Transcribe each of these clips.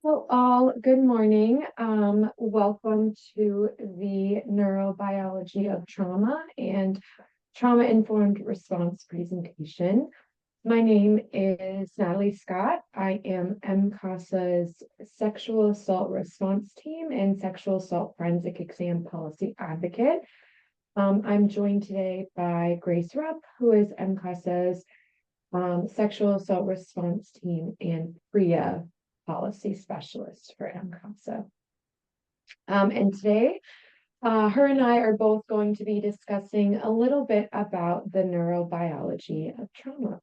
Well, all good morning. Welcome to the Neurobiology of Trauma and Trauma-Informed Response presentation. My name is Natalie Scott. I am MCASA's Sexual Assault Response Team and Sexual Assault Forensic Exam Policy Advocate. I'm joined today by Grace Rupp, who is MCASA's Sexual Assault Response Team and PREA Policy Specialist for MCASA. And today, her and I are both going to be discussing a little bit about the neurobiology of trauma.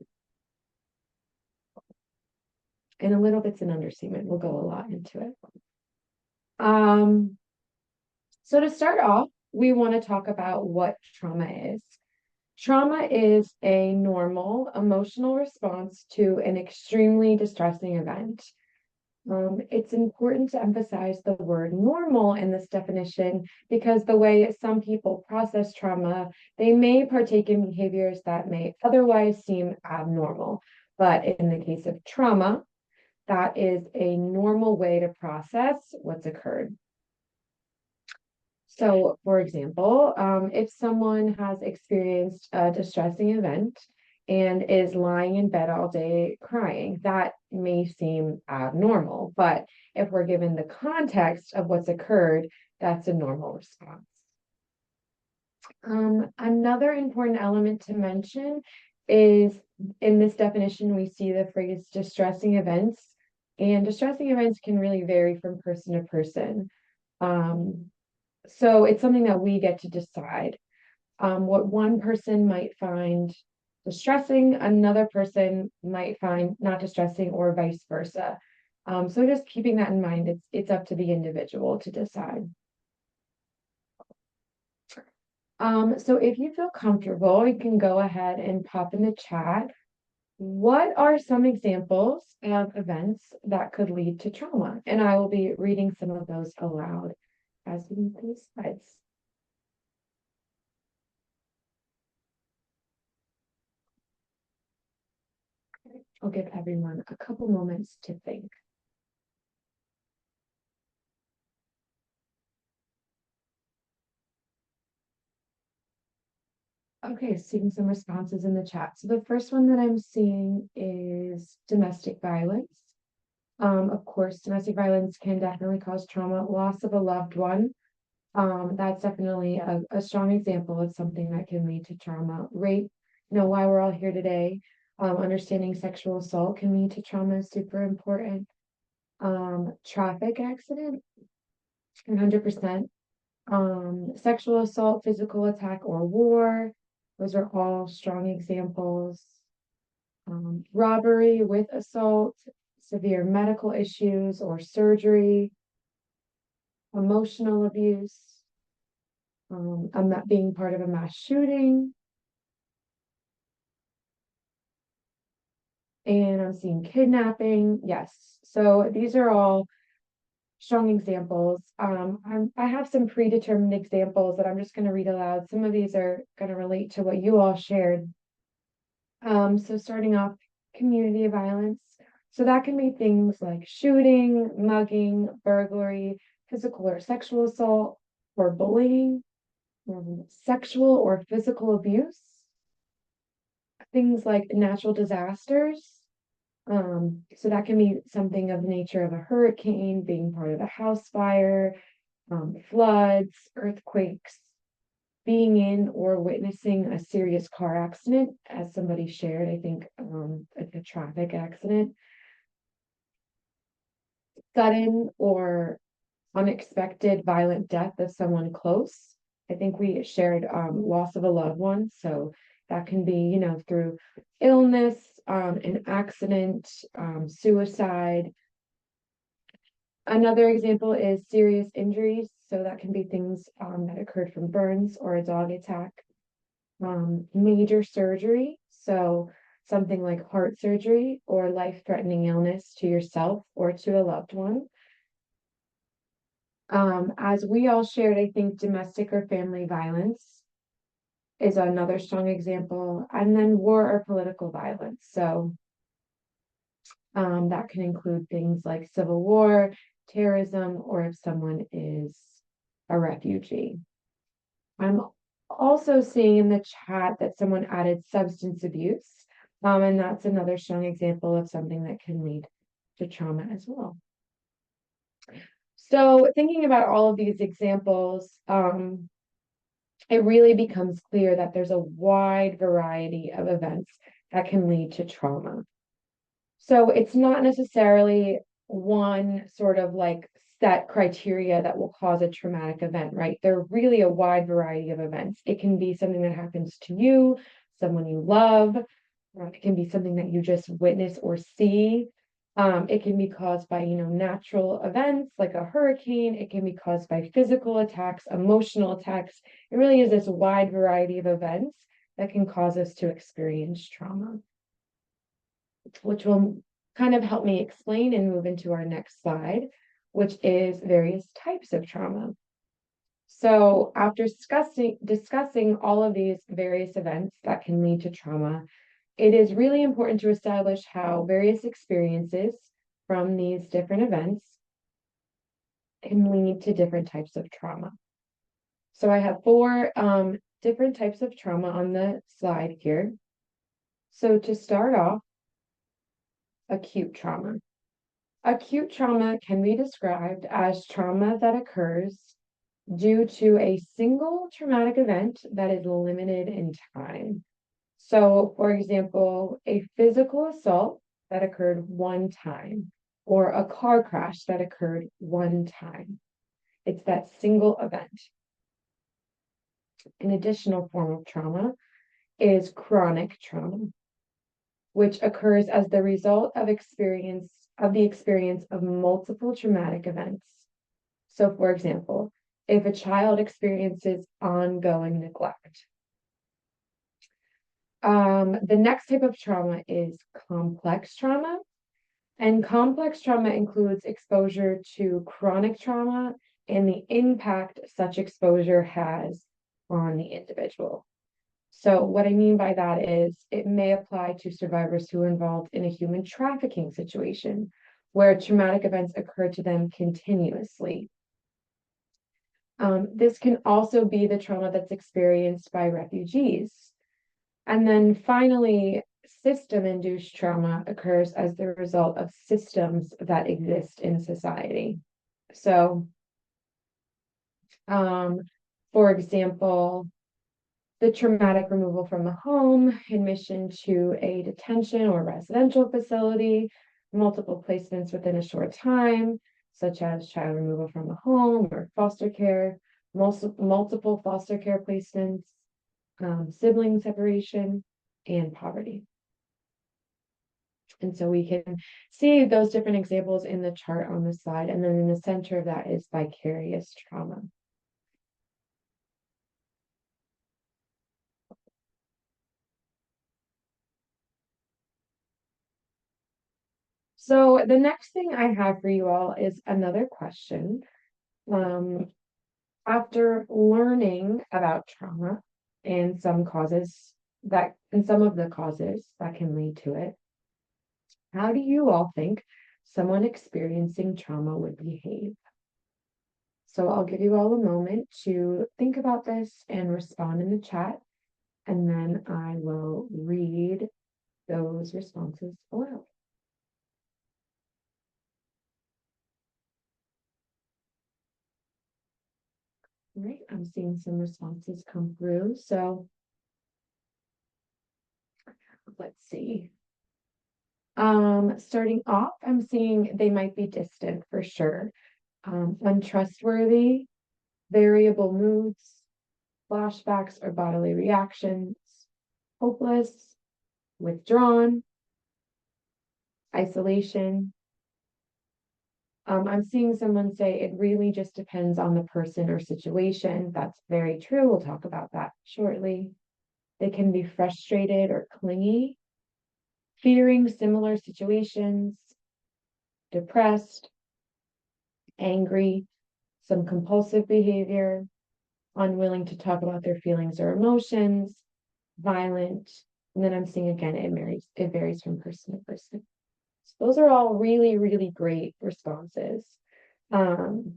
And a little bit's an understatement. We'll go a lot into it. So to start off, we want to talk about what trauma is. Trauma is a normal emotional response to an extremely distressing event. It's important to emphasize the word normal in this definition because the way some people process trauma, they may partake in behaviors that may otherwise seem abnormal. But in the case of trauma, that is a normal way to process what's occurred. So, for example, if someone has experienced a distressing event and is lying in bed all day crying, that may seem abnormal. But if we're given the context of what's occurred, that's a normal response. Another important element to mention is in this definition, we see the phrase distressing events, and distressing events can really vary from person to person. So it's something that we get to decide. What one person might find distressing, another person might find not distressing, or vice versa. So just keeping that in mind, it's up to the individual to decide. So if you feel comfortable, you can go ahead and pop in the chat. What are some examples of events that could lead to trauma? And I will be reading some of those aloud as we move through the slides. I'll give everyone a couple moments to think. Okay, seeing some responses in the chat. So the first one that I'm seeing is domestic violence. Of course, domestic violence can definitely cause trauma, loss of a loved one. That's definitely a strong example of something that can lead to trauma. Rape, why we're all here today, understanding sexual assault can lead to trauma is super important. Traffic accident, 100%. Sexual assault, physical attack, or war, those are all strong examples. Robbery with assault, severe medical issues or surgery, emotional abuse, being part of a mass shooting. And I'm seeing kidnapping. Yes. So these are all strong examples. I have some predetermined examples that I'm just going to read aloud. Some of these are going to relate to what you all shared. So starting off, community violence. So that can be things like shooting, mugging, burglary, physical or sexual assault, or bullying, sexual or physical abuse. Things like natural disasters. So that can be something of the nature of a hurricane, being part of a house fire, floods, earthquakes, being in or witnessing a serious car accident, as somebody shared, I think, a traffic accident. Sudden or unexpected violent death of someone close. I think we shared loss of a loved one. So that can be, through illness, an accident, suicide. Another example is serious injuries. So that can be things that occurred from burns or a dog attack. Major surgery. So something like heart surgery or life-threatening illness to yourself or to a loved one. As we all shared, I think domestic or family violence is another strong example, and then war or political violence. So That can include things like civil war, terrorism, or if someone is a refugee. I'm also seeing in the chat that someone added substance abuse, and that's another strong example of something that can lead to trauma as well. So thinking about all of these examples, it really becomes clear that there's a wide variety of events that can lead to trauma. So it's not necessarily one sort of like set criteria that will cause a traumatic event, right? There are really a wide variety of events. It can be something that happens to you, someone you love. It can be something that you just witness or see. It can be caused by, natural events like a hurricane. It can be caused by physical attacks, emotional attacks. It really is this wide variety of events that can cause us to experience trauma, which will kind of help me explain and move into our next slide, which is various types of trauma. So after discussing all of these various events that can lead to trauma, it is really important to establish how various experiences from these different events can lead to different types of trauma. So I have four different types of trauma on the slide here. So to start off, acute trauma. Acute trauma can be described as trauma that occurs due to a single traumatic event that is limited in time. So, for example, a physical assault that occurred one time, or a car crash that occurred one time. It's that single event. An additional form of trauma is chronic trauma, which occurs as the result of the experience of multiple traumatic events. So, for example, if a child experiences ongoing neglect. The next type of trauma is complex trauma. And complex trauma includes exposure to chronic trauma and the impact such exposure has on the individual. So what I mean by that is it may apply to survivors who are involved in a human trafficking situation where traumatic events occur to them continuously. This can also be the trauma that's experienced by refugees. And then finally, system-induced trauma occurs as the result of systems that exist in society. So, for example, the traumatic removal from the home, admission to a detention or residential facility, multiple placements within a short time, such as child removal from the home or foster care, multiple foster care placements, sibling separation, and poverty. And so we can see those different examples in the chart on the slide. And then in the center of that is vicarious trauma. So the next thing I have for you all is another question. After learning about trauma and some of the causes that can lead to it, how do you all think someone experiencing trauma would behave? So I'll give you all a moment to think about this and respond in the chat, and then I will read those responses aloud. All right, I'm seeing some responses come through. So let's see. Starting off, I'm seeing they might be distant for sure. Untrustworthy, variable moods, flashbacks or bodily reactions, hopeless, withdrawn, isolation. I'm seeing someone say it really just depends on the person or situation. That's very true. We'll talk about that shortly. They can be frustrated or clingy, fearing similar situations, depressed, angry, some compulsive behavior, unwilling to talk about their feelings or emotions, violent. And then I'm seeing again, it varies from person to person. So those are all really, really great responses. Um,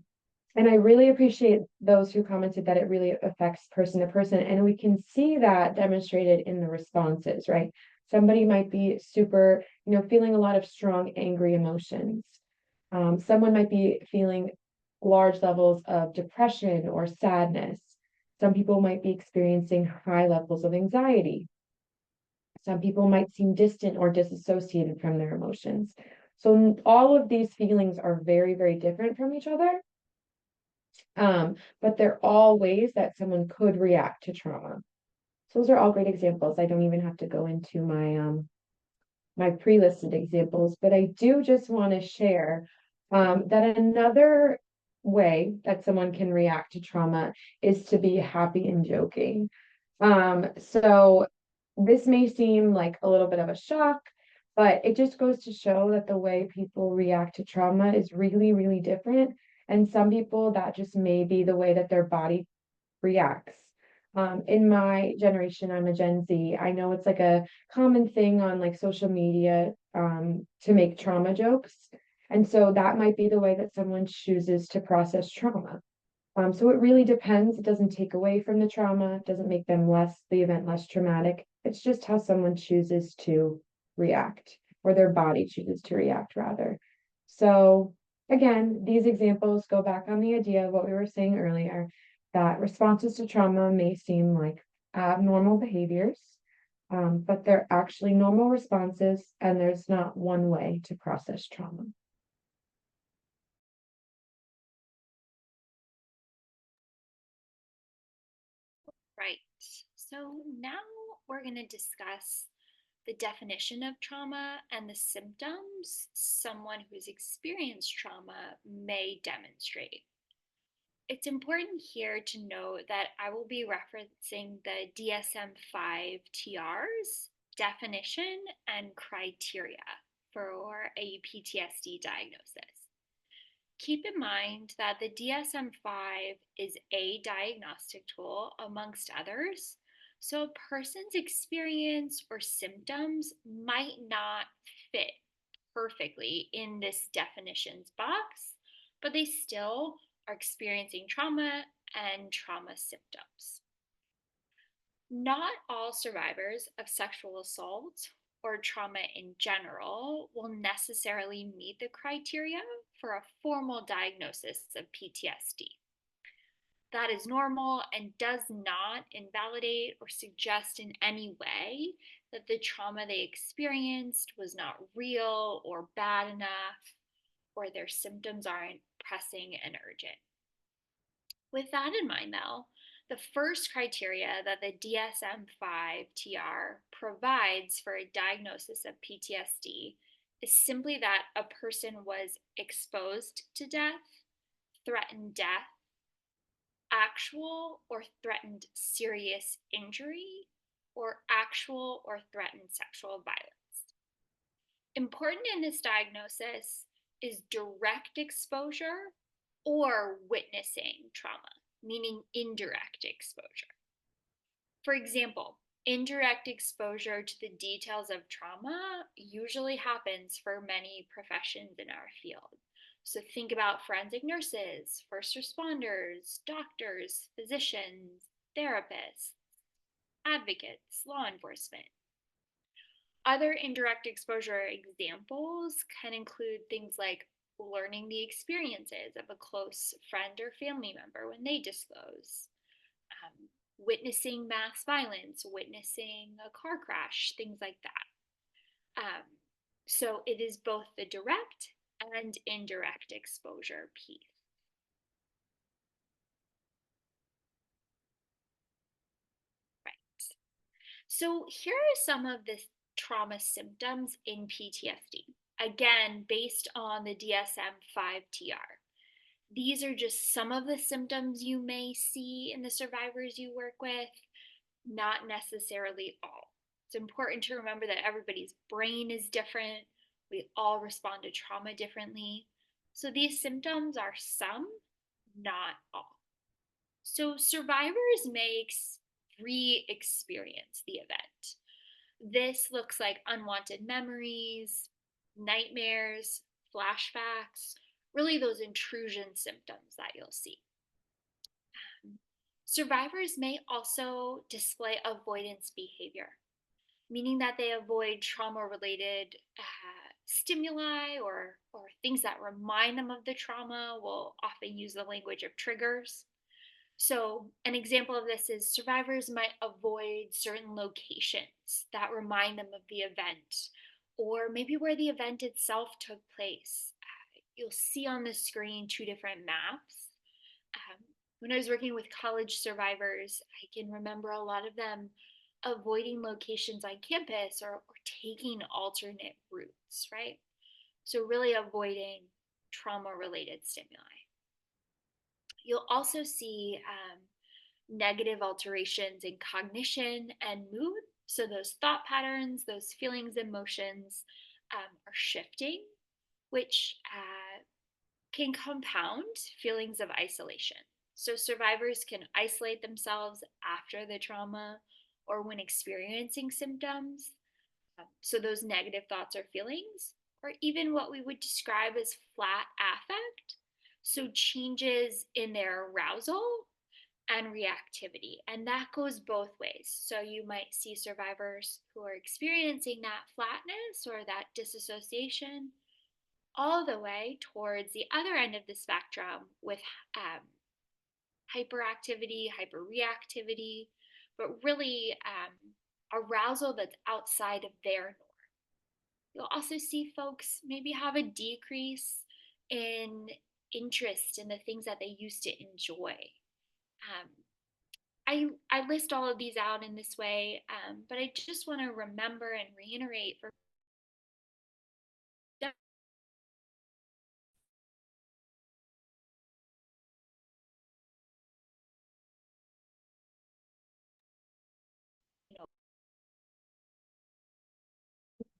and I really appreciate those who commented that it really affects person to person. And we can see that demonstrated in the responses, right? Somebody might be super, feeling a lot of strong, angry emotions. Someone might be feeling large levels of depression or sadness. Some people might be experiencing high levels of anxiety. Some people might seem distant or disassociated from their emotions. So all of these feelings are very, very different from each other. But they're all ways that someone could react to trauma. So those are all great examples. I don't even have to go into my pre-listed examples, but I do just want to share that another way that someone can react to trauma is to be happy and joking. So this may seem like a little bit of a shock, but it just goes to show that the way people react to trauma is really, really different. And some people, that just may be the way that their body reacts. In my generation, I'm a Gen Z. I know it's like a common thing on like social media to make trauma jokes. And so that might be the way that someone chooses to process trauma. So it really depends. It doesn't take away from the trauma, it doesn't make the event less traumatic. It's just how someone chooses to react, or their body chooses to react, rather. So again, these examples go back on the idea of what we were saying earlier, that responses to trauma may seem like abnormal behaviors, but they're actually normal responses, and there's not one way to process trauma. Right. So now we're going to discuss the definition of trauma and the symptoms someone who's experienced trauma may demonstrate. It's important here to note that I will be referencing the DSM 5 TR's definition and criteria for a PTSD diagnosis. Keep in mind that the DSM 5 is a diagnostic tool amongst others, so a person's experience or symptoms might not fit perfectly in this definitions box, but they still are experiencing trauma and trauma symptoms. Not all survivors of sexual assault or trauma in general will necessarily meet the criteria for a formal diagnosis of PTSD. That is normal and does not invalidate or suggest in any way that the trauma they experienced was not real or bad enough, or their symptoms aren't pressing and urgent. With that in mind, though, the first criteria that the DSM 5 TR provides for a diagnosis of PTSD is simply that a person was exposed to death, threatened death, actual or threatened serious injury, or actual or threatened sexual violence. Important in this diagnosis is direct exposure or witnessing trauma, meaning indirect exposure. For example, indirect exposure to the details of trauma usually happens for many professions in our field. So think about forensic nurses, first responders, doctors, physicians, therapists, advocates, law enforcement. Other indirect exposure examples can include things like learning the experiences of a close friend or family member when they disclose, witnessing mass violence, witnessing a car crash, things like that. So it is both the direct and indirect exposure piece. Right. So here are some of the trauma symptoms in PTSD. Again, based on the DSM 5 TR. These are just some of the symptoms you may see in the survivors you work with, not necessarily all. It's important to remember that everybody's brain is different. We all respond to trauma differently. So these symptoms are some, not all. So survivors may re-experience the event. This looks like unwanted memories, nightmares, flashbacks, really those intrusion symptoms that you'll see. Survivors may also display avoidance behavior, meaning that they avoid trauma related stimuli or things that remind them of the trauma. Will often use the language of triggers. So, an example of this is survivors might avoid certain locations that remind them of the event, or maybe where the event itself took place. You'll see on the screen two different maps. When I was working with college survivors, I can remember a lot of them avoiding locations on campus or taking alternate routes, right? So, really avoiding trauma related stimuli. You'll also see negative alterations in cognition and mood. So, those thought patterns, those feelings, emotions are shifting, which can compound feelings of isolation. So, survivors can isolate themselves after the trauma or when experiencing symptoms. So, those negative thoughts or feelings, or even what we would describe as flat affect. So, changes in their arousal and reactivity. And that goes both ways. So, you might see survivors who are experiencing that flatness or that disassociation all the way towards the other end of the spectrum with um, hyperactivity, hyperreactivity, but really arousal that's outside of their norm. You'll also see folks maybe have a decrease in interest in the things that they used to enjoy. Um, I list all of these out in this way, but I just want to remember and reiterate for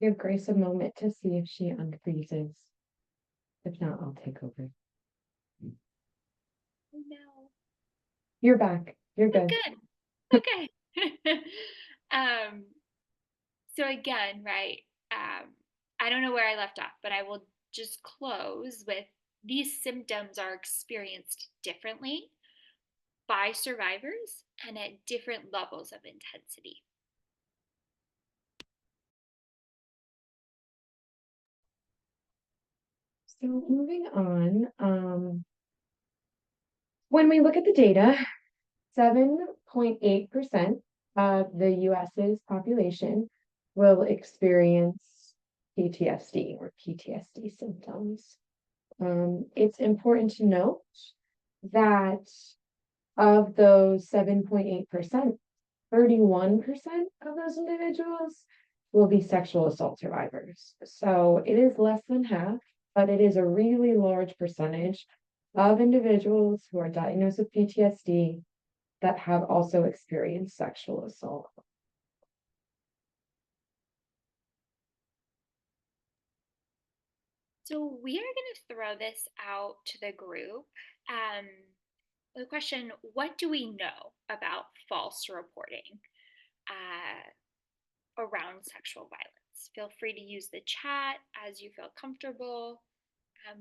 Give Grace a moment to see if she unfreezes. If not, I'll take over. oh no. You're back. You're Oh, good. good. Okay. um, so again, right? I don't know where I left off, but I will just close with these symptoms are experienced differently by survivors and at different levels of intensity. So moving on, when we look at the data, 7.8% of the US's population will experience PTSD or PTSD symptoms. It's important to note that of those 7.8%, 31% of those individuals will be sexual assault survivors. So it is less than half, but it is a really large percentage of individuals who are diagnosed with PTSD that have also experienced sexual assault. So we are going to throw this out to the group. Um, the question, what do we know about false reporting around sexual violence? Feel free to use the chat as you feel comfortable.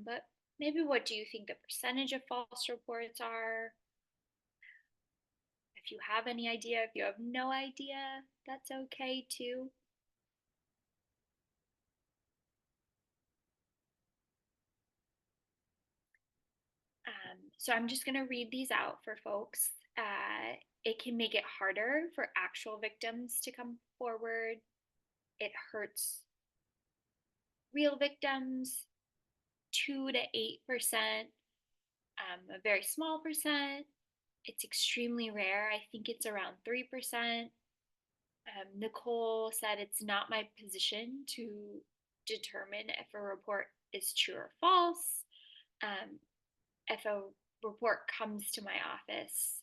But maybe what do you think the percentage of false reports are? If you have any idea, if you have no idea, that's okay too. So I'm just going to read these out for folks. It can make it harder for actual victims to come forward. It hurts real victims, 2 to 8%, a very small percent. It's extremely rare. I think it's around 3%. Nicole said it's not my position to determine if a report is true or false. If a report comes to my office,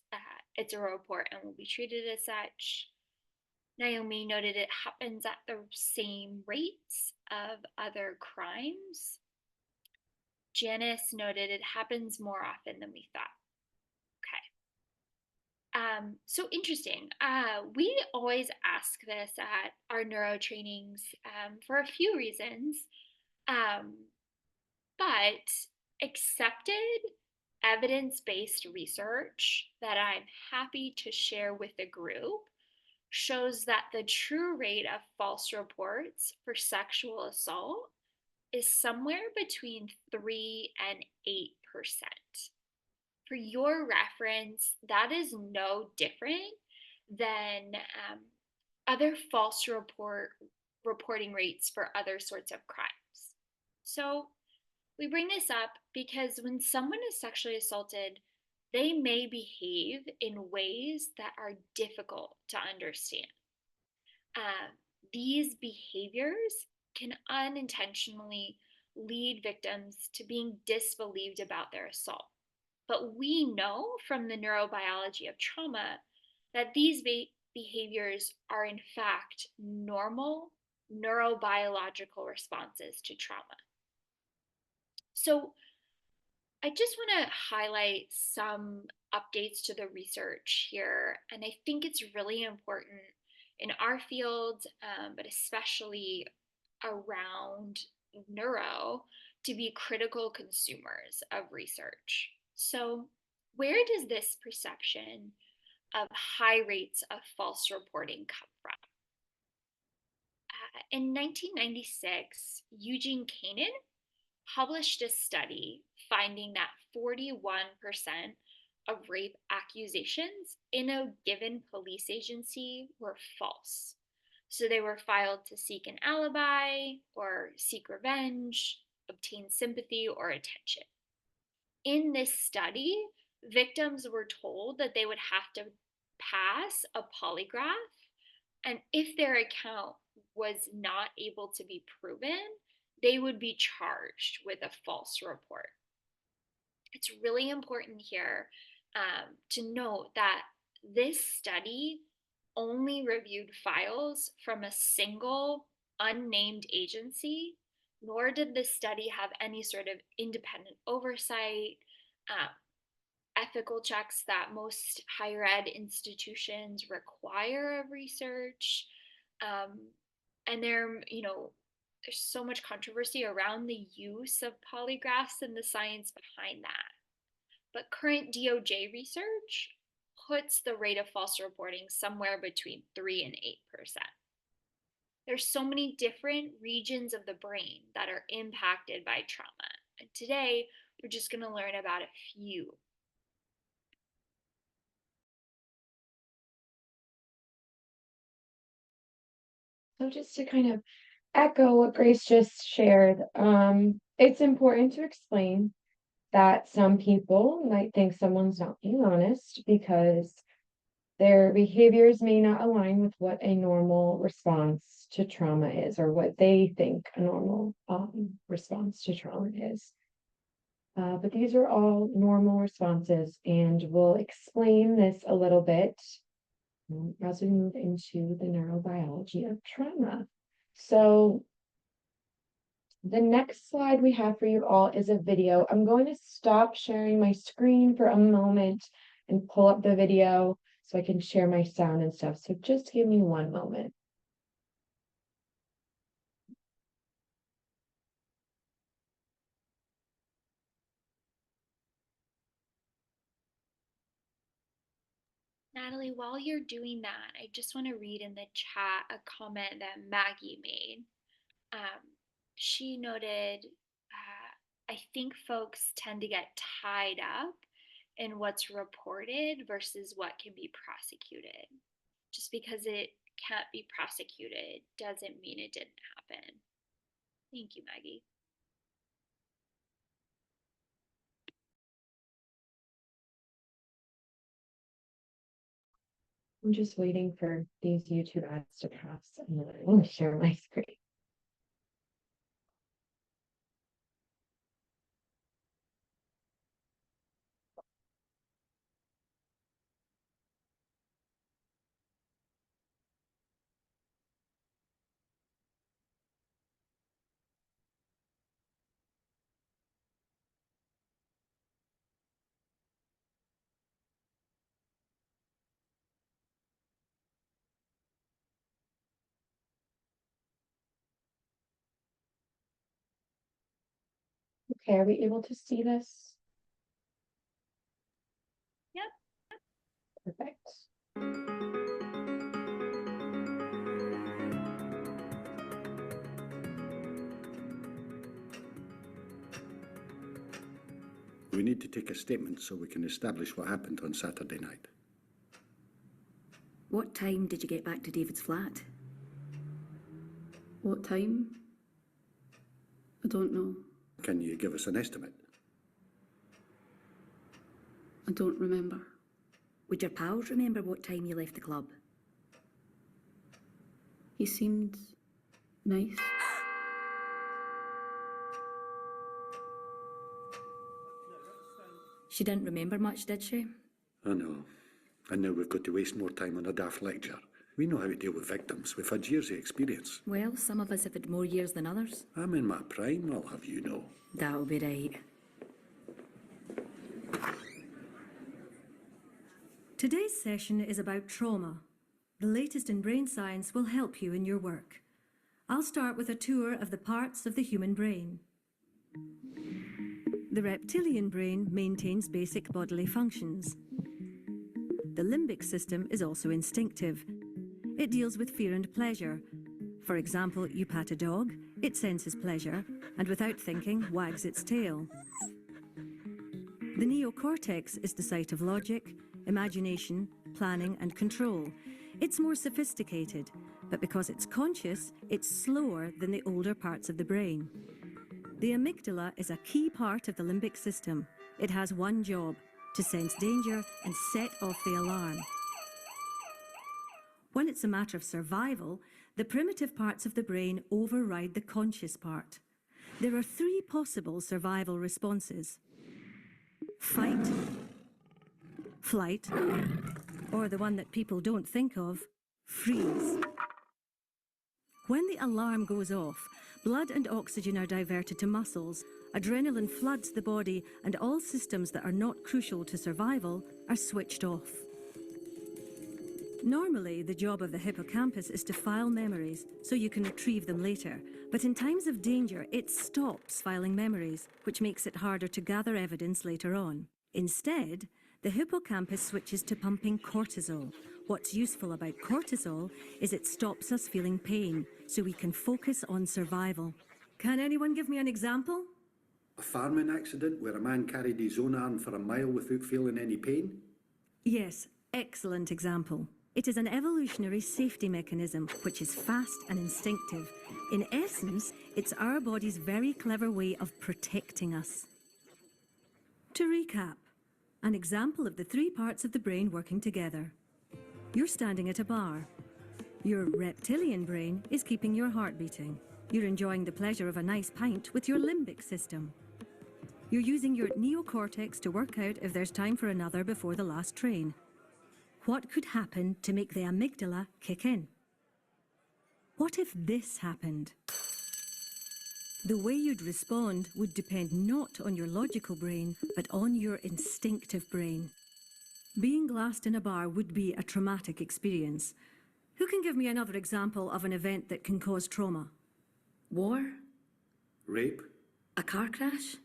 it's a report and will be treated as such. Naomi noted it happens at the same rates of other crimes. Janice noted it happens more often than we thought. So interesting. We always ask this at our neuro trainings for a few reasons. Um, but accepted evidence-based research that I'm happy to share with the group shows that the true rate of false reports for sexual assault is somewhere between 3 and 8%. For your reference, that is no different than other reporting rates for other sorts of crimes. So we bring this up because when someone is sexually assaulted, they may behave in ways that are difficult to understand. Uh, these behaviors can unintentionally lead victims to being disbelieved about their assault. But we know from the neurobiology of trauma that these behaviors are, in fact, normal neurobiological responses to trauma. So, I just want to highlight some updates to the research here. And I think it's really important in our field, but especially around neuro, to be critical consumers of research. So, where does this perception of high rates of false reporting come from? In 1996, Eugene Koenen published a study finding that 41% of rape accusations in a given police agency were false. So they were filed to seek an alibi or seek revenge, obtain sympathy or attention. In this study, victims were told that they would have to pass a polygraph, and if their account was not able to be proven, they would be charged with a false report. It's really important here to note that this study only reviewed files from a single unnamed agency, nor did this study have any sort of independent oversight, um, ethical checks that most higher ed institutions require of research. Um, and there's so much controversy around the use of polygraphs and the science behind that. But current DOJ research puts the rate of false reporting somewhere between 3 and 8%. There's so many different regions of the brain that are impacted by trauma. And today, we're just going to learn about a few. So just to kind of echo what Grace just shared, it's important to explain that some people might think someone's not being honest because their behaviors may not align with what a normal response to trauma is, or what they think a normal response to trauma is. But these are all normal responses, and we'll explain this a little bit as we move into the neurobiology of trauma. So the next slide we have for you all is a video. I'm going to stop sharing my screen for a moment and pull up the video so I can share my sound and stuff. So just give me one moment. Natalie, while you're doing that, I just want to read in the chat a comment that Maggie made. She noted, I think folks tend to get tied up in what's reported versus what can be prosecuted. Just because it can't be prosecuted doesn't mean it didn't happen. Thank you, Maggie. I'm just waiting for these YouTube ads to pass and then I will share my screen. Okay, are we able to see this? Yep. Perfect. We need to take a statement so we can establish what happened on Saturday night. What time did you get back to David's flat? What time? I don't know. Can you give us an estimate? I don't remember. Would your pals remember what time you left the club? He seemed nice. She didn't remember much, did she? I know. And now we've got to waste more time on a daft lecture. We know how to deal with victims. We've had years of experience. Well, some of us have had more years than others. I'm in my prime, I'll have you know. That'll be right. Today's session is about trauma. The latest in brain science will help you in your work. I'll start with a tour of the parts of the human brain. The reptilian brain maintains basic bodily functions. The limbic system is also instinctive. It deals with fear and pleasure. For example, you pat a dog, it senses pleasure, and without thinking, wags its tail. The neocortex is the site of logic, imagination, planning, and control. It's more sophisticated, but because it's conscious, it's slower than the older parts of the brain. The amygdala is a key part of the limbic system. It has one job: to sense danger and set off the alarm. When it's a matter of survival, the primitive parts of the brain override the conscious part. There are three possible survival responses: fight, flight, or the one that people don't think of, freeze. When the alarm goes off, blood and oxygen are diverted to muscles, adrenaline floods the body, and all systems that are not crucial to survival are switched off. Normally, the job of the hippocampus is to file memories so you can retrieve them later, but in times of danger, it stops filing memories, which makes it harder to gather evidence later on. Instead, the hippocampus switches to pumping cortisol. What's useful about cortisol is it stops us feeling pain, so we can focus on survival. Can anyone give me an example? A farming accident where a man carried his own arm for a mile without feeling any pain? Yes, excellent example. It is an evolutionary safety mechanism, which is fast and instinctive. In essence, it's our body's very clever way of protecting us. To recap, an example of the three parts of the brain working together. You're standing at a bar. Your reptilian brain is keeping your heart beating. You're enjoying the pleasure of a nice pint with your limbic system. You're using your neocortex to work out if there's time for another before the last train. What could happen to make the amygdala kick in? What if this happened? The way you'd respond would depend not on your logical brain, but on your instinctive brain. Being glassed in a bar would be a traumatic experience. Who can give me another example of an event that can cause trauma? War? Rape? A car crash?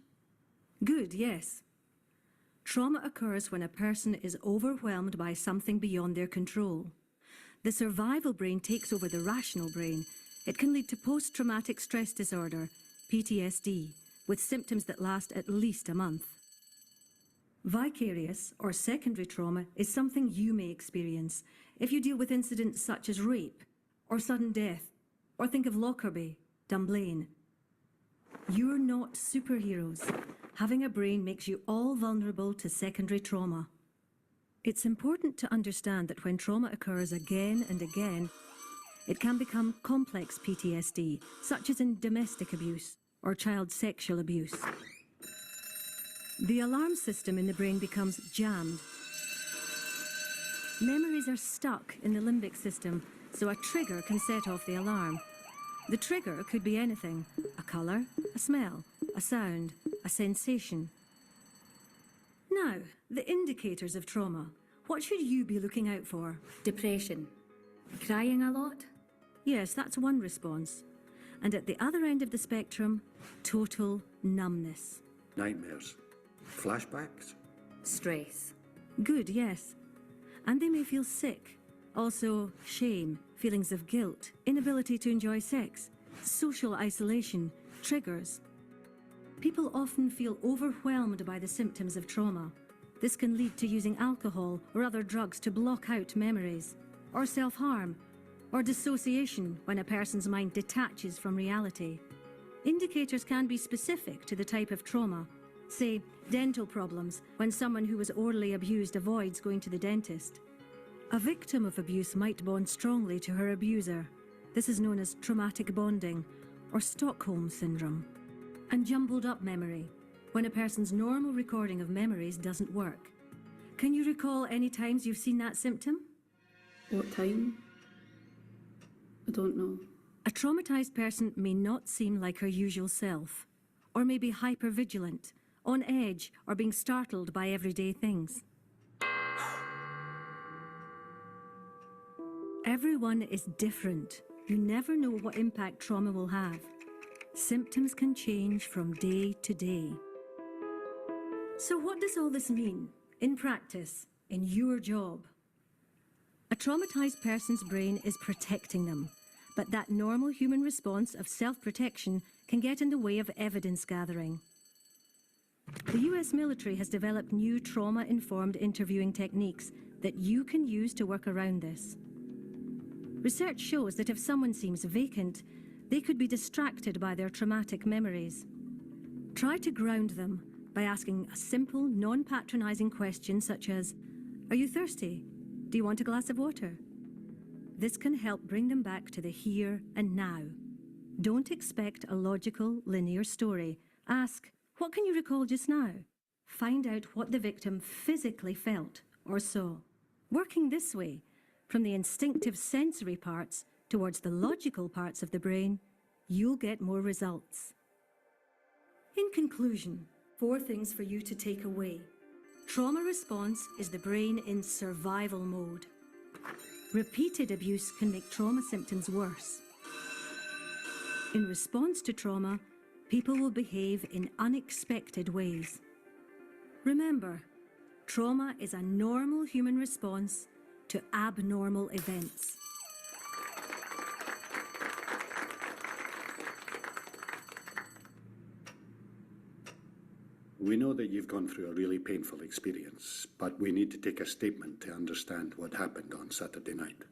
Good, yes. Trauma occurs when a person is overwhelmed by something beyond their control. The survival brain takes over the rational brain. It can lead to post-traumatic stress disorder, PTSD, with symptoms that last at least a month. Vicarious or secondary trauma is something you may experience if you deal with incidents such as rape or sudden death, or think of Lockerbie, Dunblane. You're not superheroes. Having a brain makes you all vulnerable to secondary trauma. It's important to understand that when trauma occurs again and again, it can become complex PTSD, such as in domestic abuse or child sexual abuse. The alarm system in the brain becomes jammed. Memories are stuck in the limbic system, so a trigger can set off the alarm. The trigger could be anything: a colour, a smell, a sound, a sensation. Now, the indicators of trauma. What should you be looking out for? Depression? Crying a lot? Yes, that's one response. And at the other end of the spectrum, total numbness. Nightmares. Flashbacks. Stress. Good, yes. And they may feel sick. Also, shame, feelings of guilt, inability to enjoy sex, social isolation, triggers. People often feel overwhelmed by the symptoms of trauma. This can lead to using alcohol or other drugs to block out memories, or self-harm, or dissociation when a person's mind detaches from reality. Indicators can be specific to the type of trauma. Say, dental problems, when someone who was orally abused avoids going to the dentist. A victim of abuse might bond strongly to her abuser. This is known as traumatic bonding, or Stockholm syndrome. And jumbled up memory, when a person's normal recording of memories doesn't work. Can you recall any times you've seen that symptom? What time? I don't know. A traumatized person may not seem like her usual self, or may be hypervigilant, on edge, or being startled by everyday things. Everyone is different. You never know what impact trauma will have. Symptoms can change from day to day. So what does all this mean in practice, in your job? A traumatized person's brain is protecting them, but that normal human response of self-protection can get in the way of evidence gathering. The US military has developed new trauma-informed interviewing techniques that you can use to work around this. Research shows that if someone seems vacant, they could be distracted by their traumatic memories. Try to ground them by asking a simple, non-patronizing question such as, "Are you thirsty? Do you want a glass of water?" This can help bring them back to the here and now. Don't expect a logical, linear story. Ask, "What can you recall just now?" Find out what the victim physically felt or saw. Working this way, from the instinctive sensory parts towards the logical parts of the brain, you'll get more results. In conclusion, 4 things for you to take away. Trauma response is the brain in survival mode. Repeated abuse can make trauma symptoms worse. In response to trauma, people will behave in unexpected ways. Remember, trauma is a normal human response to abnormal events. We know that you've gone through a really painful experience, but we need to take a statement to understand what happened on Saturday night.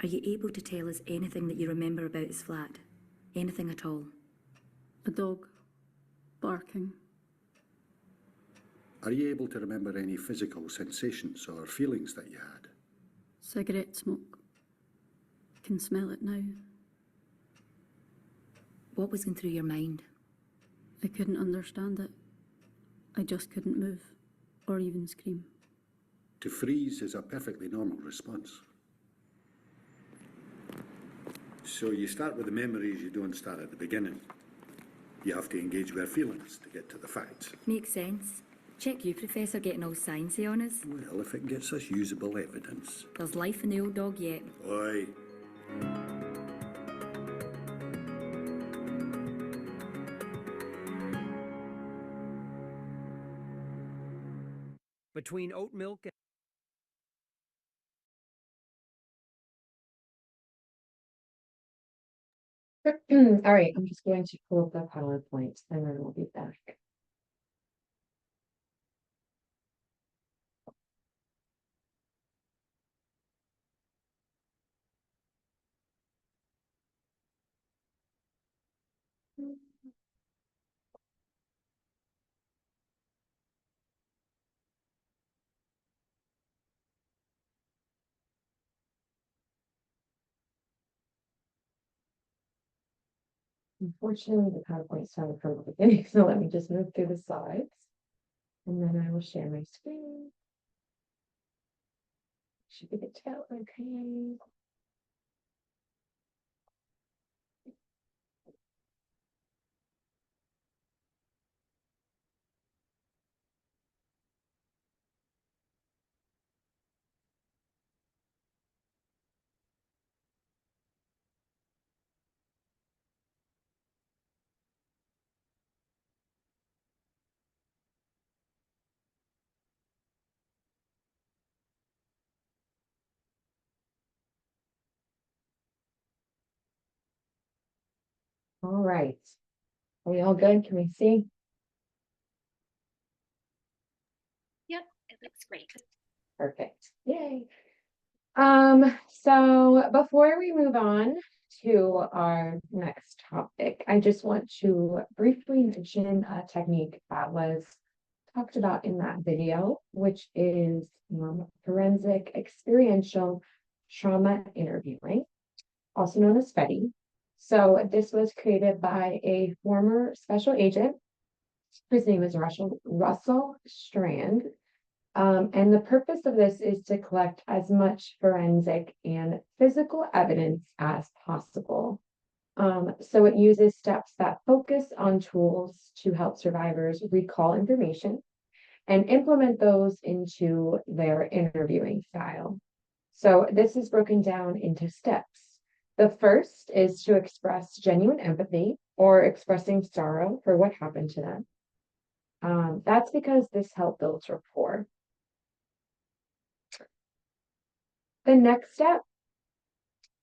Are you able to tell us anything that you remember about his flat? Anything at all? A dog. Barking. Are you able to remember any physical sensations or feelings that you had? Cigarette smoke. I can smell it now. What was going through your mind? I couldn't understand it. I just couldn't move or even scream. To freeze is a perfectly normal response. So you start with the memories, you don't start at the beginning. You have to engage with feelings to get to the facts. Makes sense. Check you, Professor, getting all sciencey on us. Well, if it gets us usable evidence. There's life in the old dog yet. Oi. Between oat milk and All right, I'm just going to pull up the PowerPoint and then we'll be back. Unfortunately, the PowerPoint started from the beginning, so let me just move through the slides. And then I will share my screen. Should be good to go. Okay. All right. Are we all good? Can we see? Yep, it looks great. Perfect. Yay. So before we move on to our next topic, I just want to briefly mention a technique that was talked about in that video, which is forensic experiential trauma interviewing, also known as FETI. So this was created by a former special agent. His name is Russell Strand. And the purpose of this is to collect as much forensic and physical evidence as possible. So it uses steps that focus on tools to help survivors recall information and implement those into their interviewing style. So this is broken down into steps. The first is to express genuine empathy or expressing sorrow for what happened to them. That's because this helps build rapport. The next step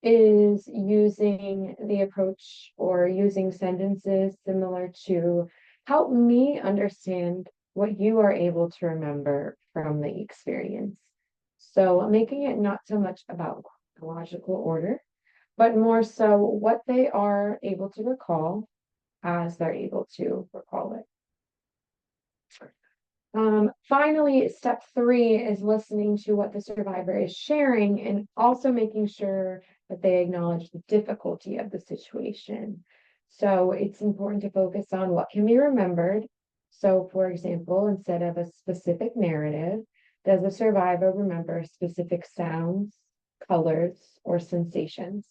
is using the approach or using sentences similar to help me understand what you are able to remember from the experience. So making it not so much about chronological order, but more so what they are able to recall as they're able to recall it. Finally, step 3 is listening to what the survivor is sharing and also making sure that they acknowledge the difficulty of the situation. So it's important to focus on what can be remembered. So, for example, instead of a specific narrative, does the survivor remember specific sounds, colors, or sensations?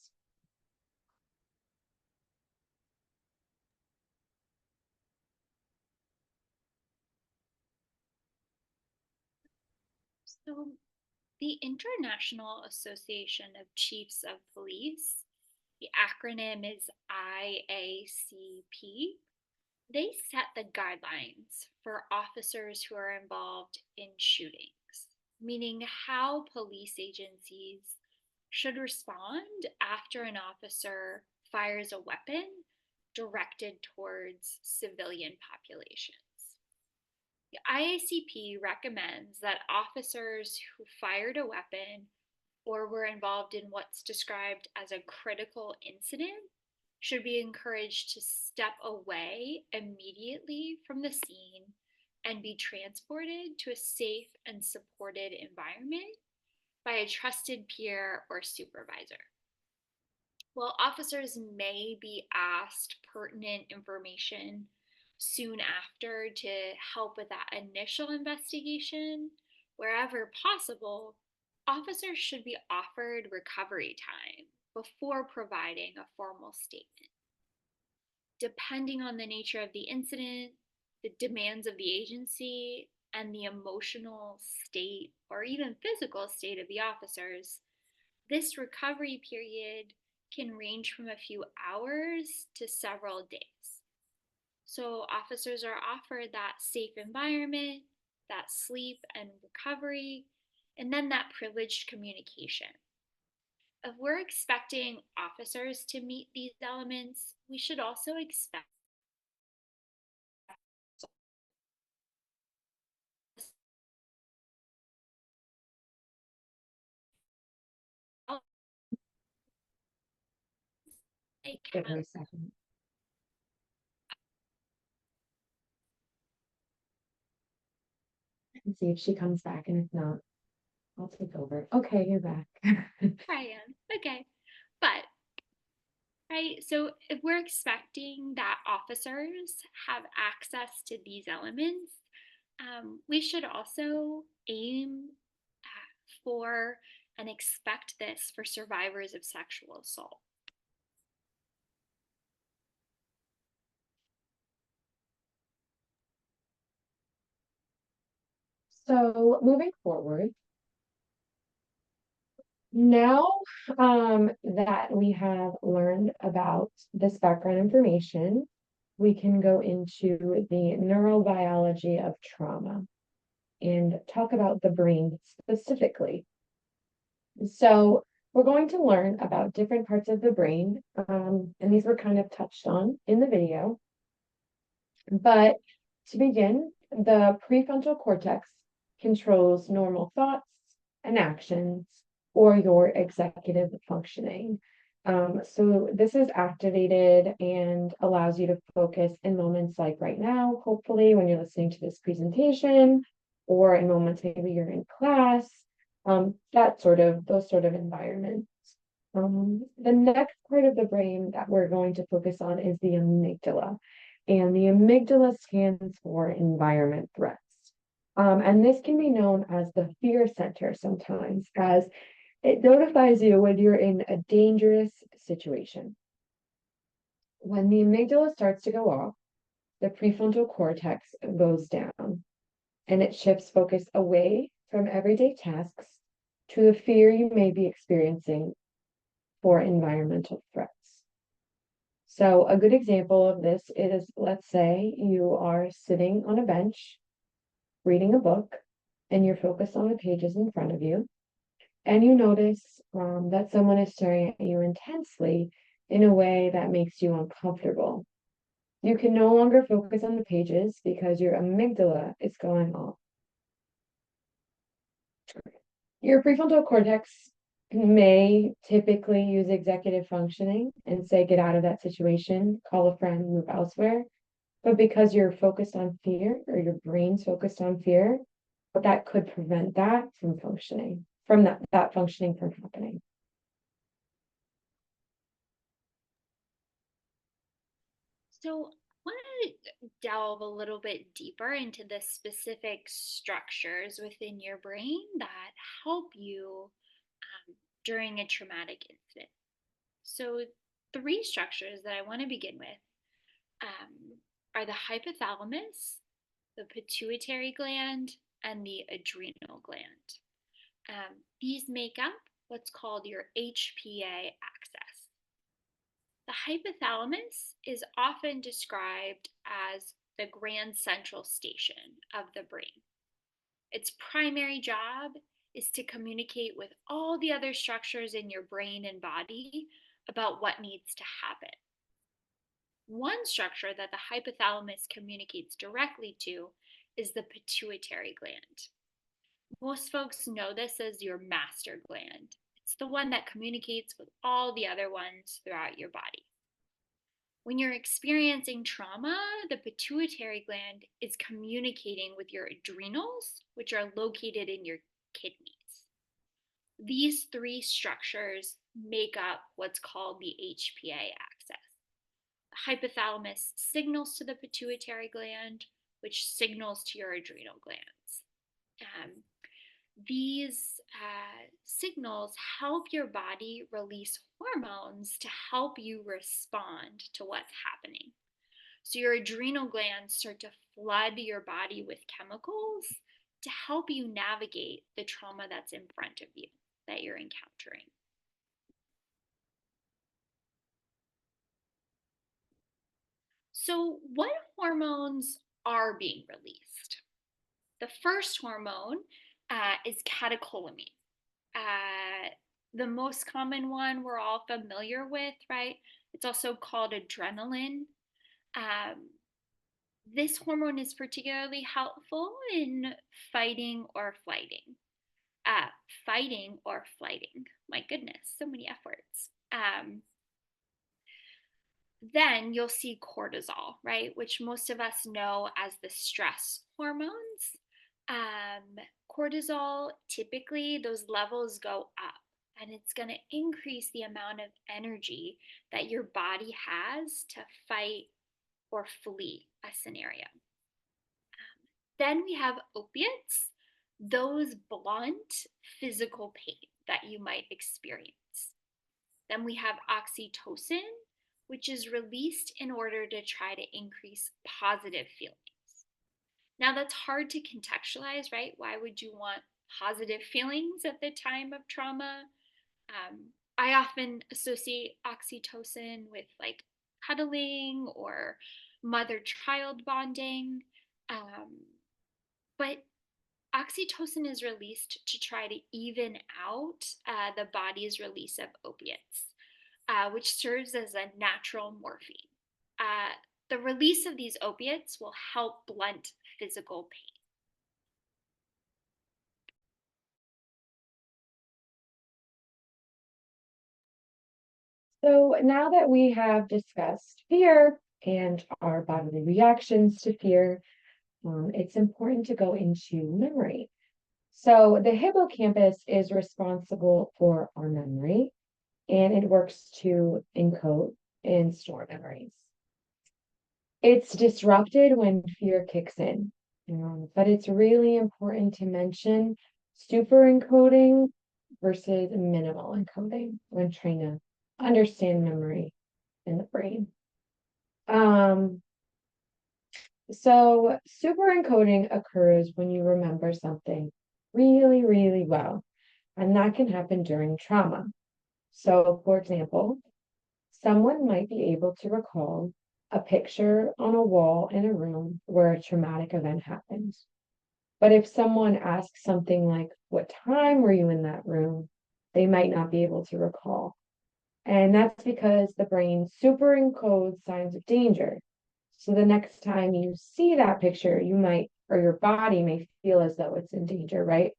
So, the International Association of Chiefs of Police, the acronym is IACP, they set the guidelines for officers who are involved in shootings, meaning how police agencies should respond after an officer fires a weapon directed towards civilian populations. The IACP recommends that officers who fired a weapon or were involved in what's described as a critical incident should be encouraged to step away immediately from the scene and be transported to a safe and supported environment by a trusted peer or supervisor. While officers may be asked pertinent information soon after to help with that initial investigation, wherever possible, officers should be offered recovery time before providing a formal statement. Depending on the nature of the incident, the demands of the agency, and the emotional state or even physical state of the officers, this recovery period can range from a few hours to several days. So officers are offered that safe environment, that sleep and recovery, and then that privileged communication. If we're expecting officers to meet these elements, we should also expect Give her a second. And see if she comes back, and if not, I'll take over. Okay, you're back. Brian. Okay. But, right, so if we're expecting that officers have access to these elements, we should also aim for and expect this for survivors of sexual assault. So moving forward, now that we have learned about this background information, we can go into the neurobiology of trauma and talk about the brain specifically. So we're going to learn about different parts of the brain, and these were kind of touched on in the video. But to begin, the prefrontal cortex controls normal thoughts and actions or your executive functioning. So this is activated and allows you to focus in moments like right now, hopefully when you're listening to this presentation, or in moments maybe you're in class, those sort of environments. The next part of the brain that we're going to focus on is the amygdala. And the amygdala stands for environment threats. And this can be known as the fear center sometimes, as it notifies you when you're in a dangerous situation. When the amygdala starts to go off, the prefrontal cortex goes down and it shifts focus away from everyday tasks to the fear you may be experiencing for environmental threats. So a good example of this is, let's say you are sitting on a bench reading a book and you're focused on the pages in front of you, and you notice that someone is staring at you intensely in a way that makes you uncomfortable. You can no longer focus on the pages because your amygdala is going off. Your prefrontal cortex may typically use executive functioning and say, get out of that situation, call a friend, move elsewhere. But because you're focused on fear, or your brain's focused on fear, that could prevent that from functioning, from that functioning from happening. So I want to delve a little bit deeper into the specific structures within your brain that help you during a traumatic incident. So 3 structures that I want to begin with are the hypothalamus, the pituitary gland, and the adrenal gland. These make up what's called your HPA axis. The hypothalamus is often described as the grand central station of the brain. Its primary job is to communicate with all the other structures in your brain and body about what needs to happen. One structure that the hypothalamus communicates directly to is the pituitary gland. Most folks know this as your master gland. It's the one that communicates with all the other ones throughout your body. When you're experiencing trauma, the pituitary gland is communicating with your adrenals, which are located in your kidneys. These 3 structures make up what's called the HPA axis. The hypothalamus signals to the pituitary gland, which signals to your adrenal glands. These signals help your body release hormones to help you respond to what's happening. So your adrenal glands start to flood your body with chemicals to help you navigate the trauma that's in front of you that you're encountering. So what hormones are being released? The first hormone is catecholamine. The most common one we're all familiar with, right? It's also called adrenaline. This hormone is particularly helpful in fighting or flighting. Fighting or flighting. My goodness, so many F words. Then you'll see cortisol, right? Which most of us know as the stress hormones. Cortisol, typically those levels go up, and it's going to increase the amount of energy that your body has to fight or flee a scenario. Then we have opiates, those blunt physical pain that you might experience. Then we have oxytocin, which is released in order to try to increase positive feelings. Now that's hard to contextualize, right? Why would you want positive feelings at the time of trauma? I often associate oxytocin with like cuddling or mother-child bonding, but oxytocin is released to try to even out the body's release of opiates, which serves as a natural morphine. The release of these opiates will help blunt physical pain. So now that we have discussed fear and our bodily reactions to fear, it's important to go into memory. So the hippocampus is responsible for our memory, and it works to encode and store memories. It's disrupted when fear kicks in, but it's really important to mention super encoding versus minimal encoding when trying to understand memory in the brain. So super encoding occurs when you remember something really, really well, and that can happen during trauma. So, for example, someone might be able to recall a picture on a wall in a room where a traumatic event happened. But if someone asks something like, "What time were you in that room?" they might not be able to recall. And that's because the brain super encodes signs of danger. So the next time you see that picture, you might, or your body may feel as though it's in danger, right?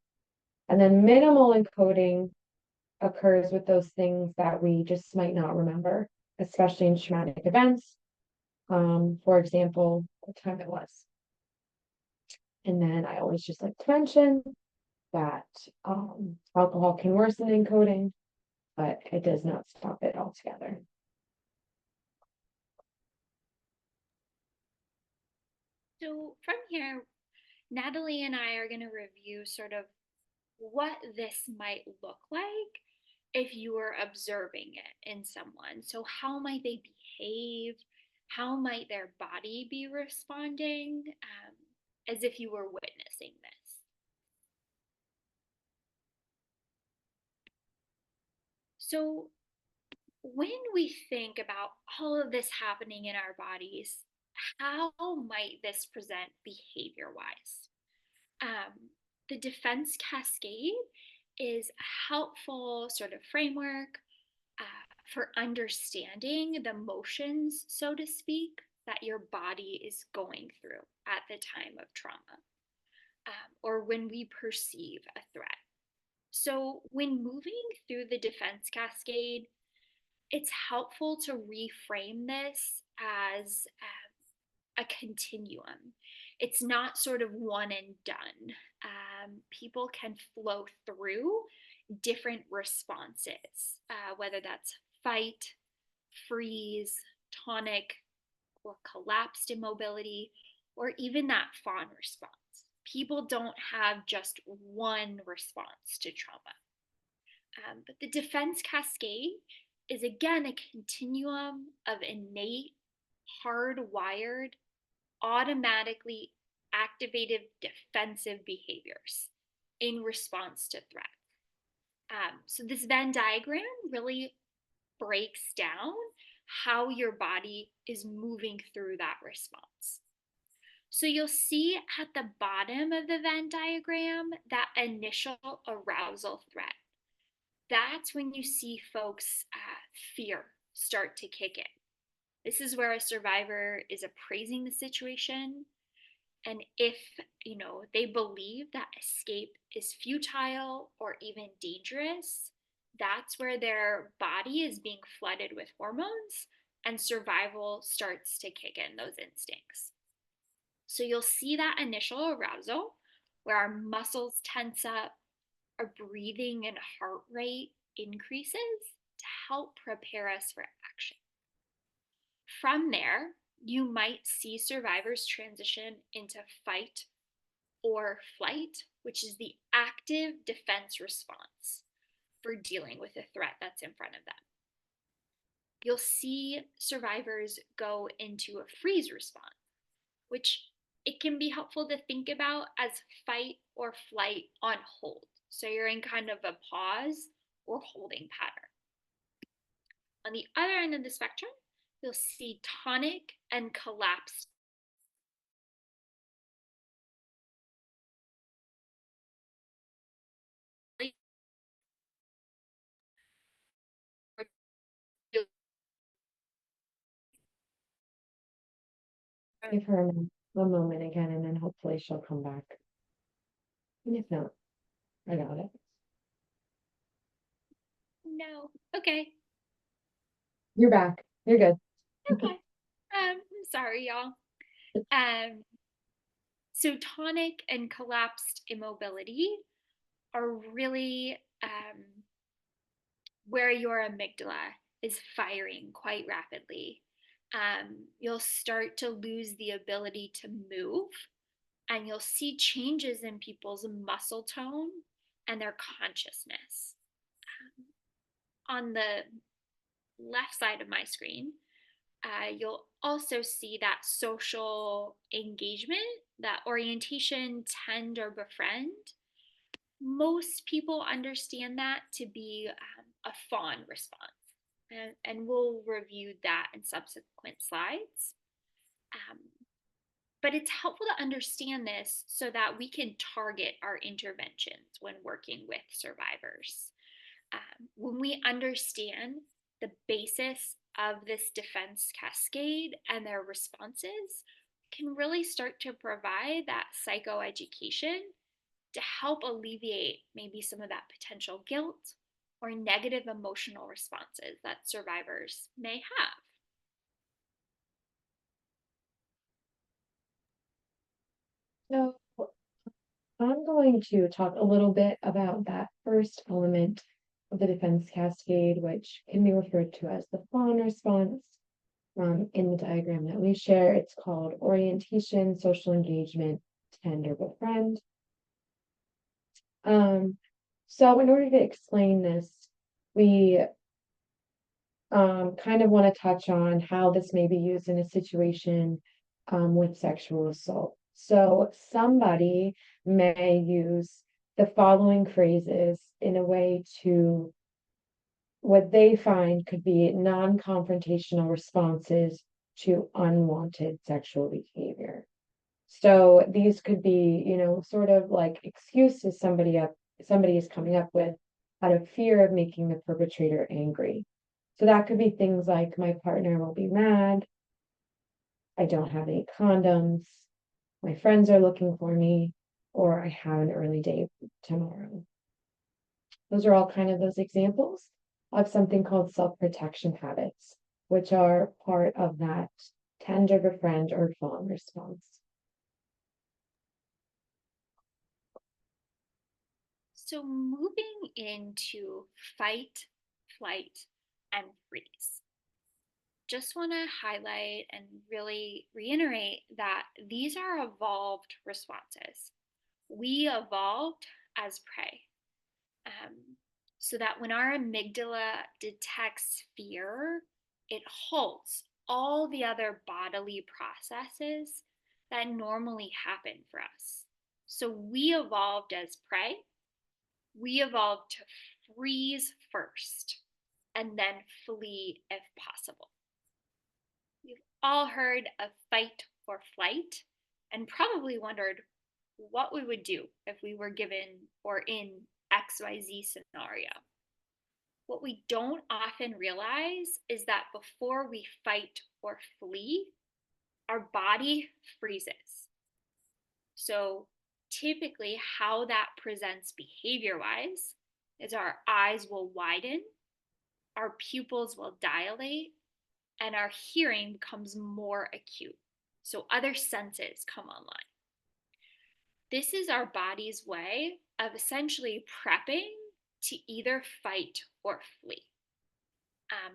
And then minimal encoding occurs with those things that we just might not remember, especially in traumatic events. For example, what time it was. And then I always just like to mention that alcohol can worsen encoding, but it does not stop it altogether. So from here, Natalie and I are going to review sort of what this might look like if you were observing it in someone. So how might they behave? How might their body be responding as if you were witnessing this? So when we think about all of this happening in our bodies, how might this present behavior wise? The defense cascade is a helpful sort of framework for understanding the motions, so to speak, that your body is going through at the time of trauma or when we perceive a threat. So, when moving through the defense cascade, it's helpful to reframe this as a continuum. It's not sort of one and done. People can flow through different responses, whether that's fight, freeze, tonic, or collapsed immobility, or even that fawn response. People don't have just one response to trauma. But the defense cascade is again a continuum of innate, hardwired, automatically activated defensive behaviors in response to threat. So this Venn diagram really breaks down how your body is moving through that response. So you'll see at the bottom of the Venn diagram that initial arousal threat. That's when you see folks' fear start to kick in. This is where a survivor is appraising the situation, and if they believe that escape is futile or even dangerous, that's where their body is being flooded with hormones and survival starts to kick in those instincts. So you'll see that initial arousal where our muscles tense up, our breathing and heart rate increases to help prepare us for action. From there, you might see survivors transition into fight or flight, which is the active defense response for dealing with a threat that's in front of them. You'll see survivors go into a freeze response, which it can be helpful to think about as fight or flight on hold. So you're in kind of a pause or holding pattern. On the other end of the spectrum, you'll see tonic and collapsed Give her a moment again, and then hopefully she'll come back. And if not, I got it. No. Okay. You're back. You're good. Okay. I'm sorry, y'all. So tonic and collapsed immobility are really where your amygdala is firing quite rapidly. You'll start to lose the ability to move, and you'll see changes in people's muscle tone and their consciousness. On the left side of my screen, you'll also see that social engagement, that orientation, tend, or befriend. Most people understand that to be a fawn response, and we'll review that in subsequent slides. But it's helpful to understand this so that we can target our interventions when working with survivors. When we understand the basis of this defense cascade and their responses, can really start to provide that psychoeducation to help alleviate maybe some of that potential guilt or negative emotional responses that survivors may have. So I'm going to talk a little bit about that first element of the defense cascade, which can be referred to as the fawn response. In the diagram that we share, it's called orientation, social engagement, tend, or befriend. So in order to explain this, we kind of want to touch on how this may be used in a situation with sexual assault. So somebody may use the following phrases in a way to what they find could be non-confrontational responses to unwanted sexual behavior. So these could be, sort of like excuses somebody is coming up with out of fear of making the perpetrator angry. So that could be things like, my partner will be mad, I don't have any condoms, my friends are looking for me, or I have an early date tomorrow. Those are all kind of those examples of something called self-protection habits, which are part of that tend or befriend or fawn response. So moving into fight, flight, and freeze. Just want to highlight and really reiterate that these are evolved responses. We evolved as prey. So that when our amygdala detects fear, it halts all the other bodily processes that normally happen for us. So we evolved as prey. We evolved to freeze first and then flee if possible. You've all heard of fight or flight and probably wondered what we would do if we were given or in XYZ scenario. What we don't often realize is that before we fight or flee, our body freezes. So typically how that presents behavior-wise is our eyes will widen, our pupils will dilate, and our hearing becomes more acute. So other senses come online. This is our body's way of essentially prepping to either fight or flee.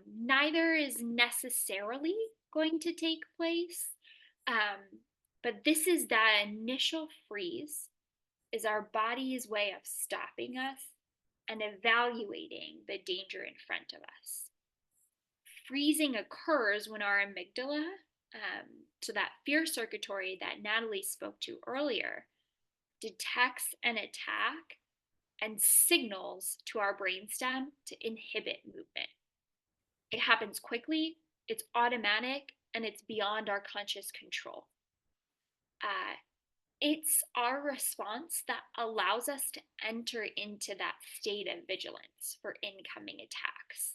Neither is necessarily going to take place, but this is that initial freeze is our body's way of stopping us and evaluating the danger in front of us. Freezing occurs when our amygdala, so that fear circuitry that Natalie spoke to earlier, detects an attack and signals to our brainstem to inhibit movement. It happens quickly, it's automatic, and it's beyond our conscious control. It's our response that allows us to enter into that state of vigilance for incoming attacks.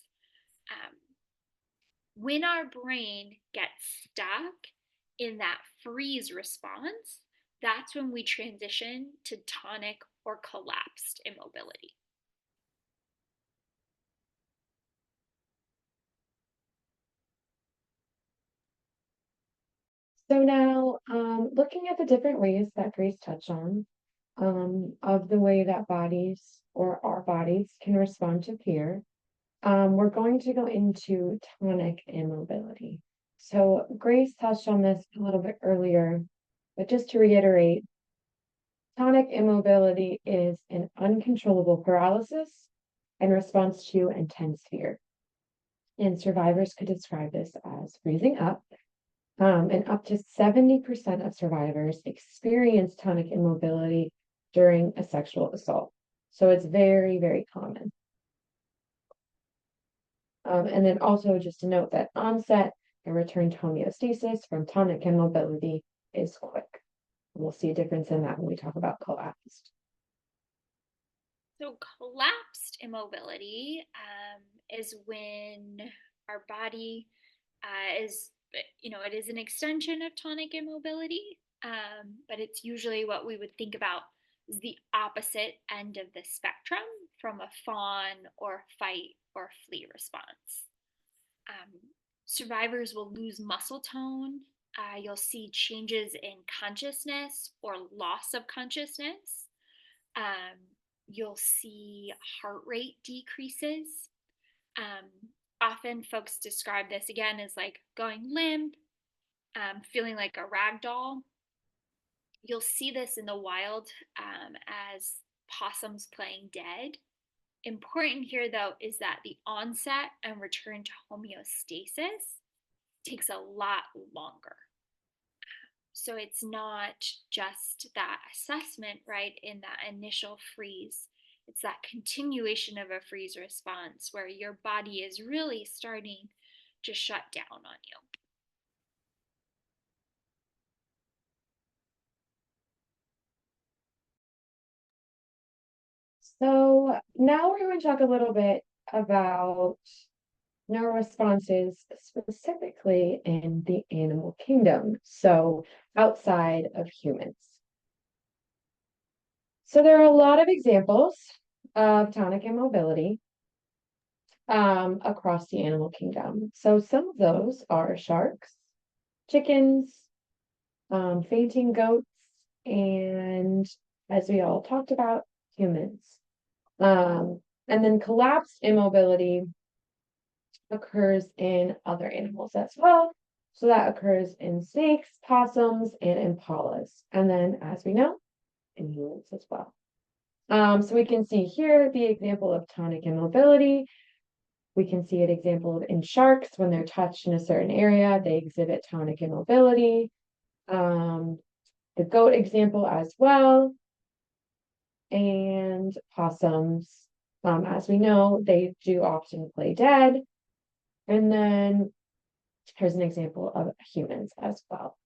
When our brain gets stuck in that freeze response, that's when we transition to tonic or collapsed immobility. So now, looking at the different ways that Grace touched on, of the way that bodies or our bodies can respond to fear, we're going to go into tonic immobility. So Grace touched on this a little bit earlier, but just to reiterate, tonic immobility is an uncontrollable paralysis in response to intense fear. And survivors could describe this as freezing up. And up to 70% of survivors experience tonic immobility during a sexual assault. So it's very, very common. And then also just to note that onset and return to homeostasis from tonic immobility is quick. We'll see a difference in that when we talk about collapsed. So collapsed immobility is when our body is, it is an extension of tonic immobility, but it's usually what we would think about as the opposite end of the spectrum from a fawn or fight or flee response. Survivors will lose muscle tone. You'll see changes in consciousness or loss of consciousness. You'll see heart rate decreases. Often folks describe this again as like going limp, feeling like a rag doll. You'll see this in the wild as possums playing dead. Important here, though, is that the onset and return to homeostasis takes a lot longer. So it's not just that assessment, right, in that initial freeze. It's that continuation of a freeze response where your body is really starting to shut down on you. So now we're going to talk a little bit about neuroresponses specifically in the animal kingdom, so outside of humans. So there are a lot of examples of tonic immobility across the animal kingdom. So some of those are sharks, chickens, fainting goats, and as we all talked about, humans. And then collapsed immobility occurs in other animals as well. So that occurs in snakes, possums, and impalas. And then, as we know, in humans as well. So we can see here the example of tonic immobility. We can see an example in sharks when they're touched in a certain area, they exhibit tonic immobility. The goat example as well. And possums, as we know, they do often play dead. And then here's an example of humans as well.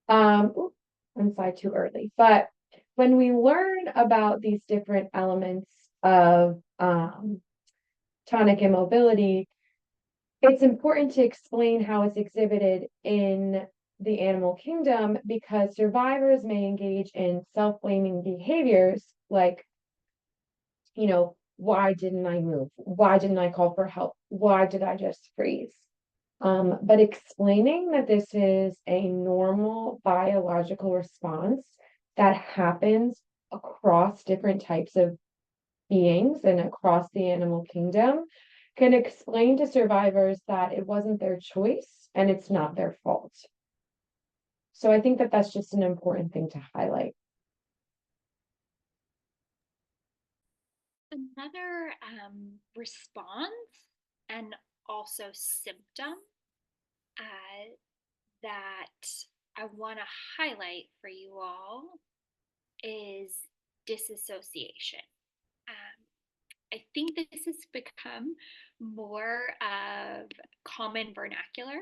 On slide too early. But when we learn about these different elements of tonic immobility, it's important to explain how it's exhibited in the animal kingdom because survivors may engage in self-blaming behaviors like, why didn't I move? Why didn't I call for help? Why did I just freeze? But explaining that this is a normal biological response that happens across different types of beings and across the animal kingdom can explain to survivors that it wasn't their choice and it's not their fault. So I think that that's just an important thing to highlight. Another response and also symptom that I want to highlight for you all is disassociation. I think this has become more of common vernacular,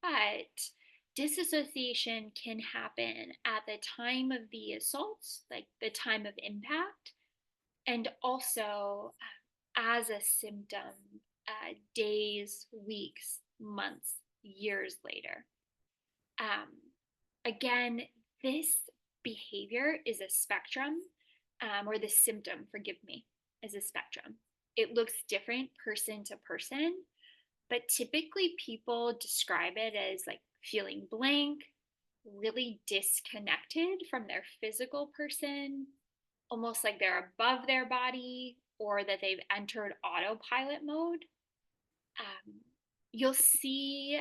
but disassociation can happen at the time of the assaults, like the time of impact, and also as a symptom days, weeks, months, years later. Again, this behavior is a spectrum, or the symptom, forgive me, is a spectrum. It looks different person to person, but typically people describe it as like feeling blank, really disconnected from their physical person, almost like they're above their body or that they've entered autopilot mode. You'll see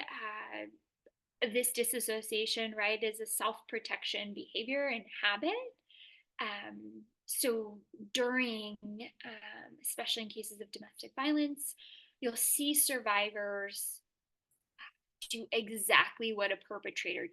this disassociation, right, is a self-protection behavior and habit. So during, especially in cases of domestic violence, you'll see survivors do exactly what a perpetrator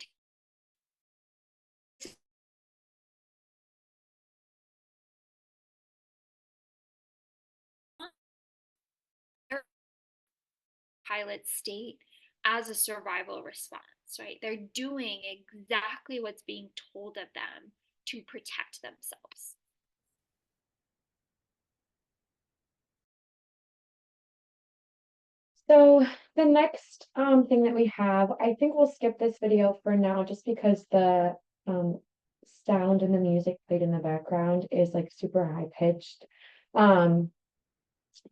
pilot state as a survival response, right? They're doing exactly what's being told of them to protect themselves. So the next thing that we have, I think we'll skip this video for now just because the sound and the music played in the background is like super high pitched.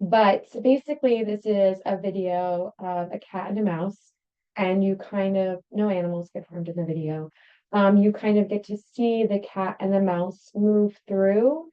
But basically this is a video of a cat and a mouse, and you kind of, no animals get harmed in the video. You kind of get to see the cat and the mouse move through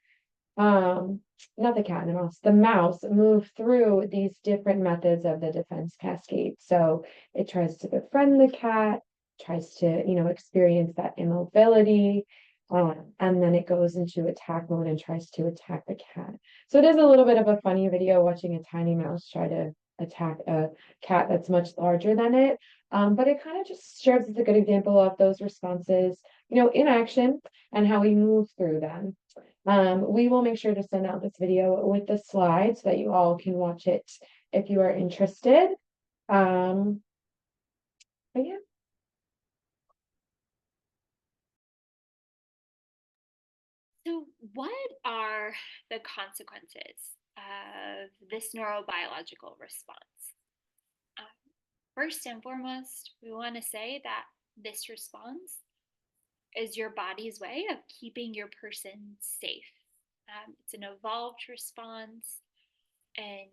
not the cat and the mouse move through these different methods of the defense cascade. So it tries to befriend the cat, tries to, experience that immobility, and then it goes into attack mode and tries to attack the cat. So it is a little bit of a funny video watching a tiny mouse try to attack a cat that's much larger than it. But it kind of just serves as a good example of those responses, in action and how we move through them. We will make sure to send out this video with the slides so that you all can watch it if you are interested. But yeah. So what are the consequences of this neurobiological response? First and foremost, we want to say that this response is your body's way of keeping your person safe. It's an evolved response, and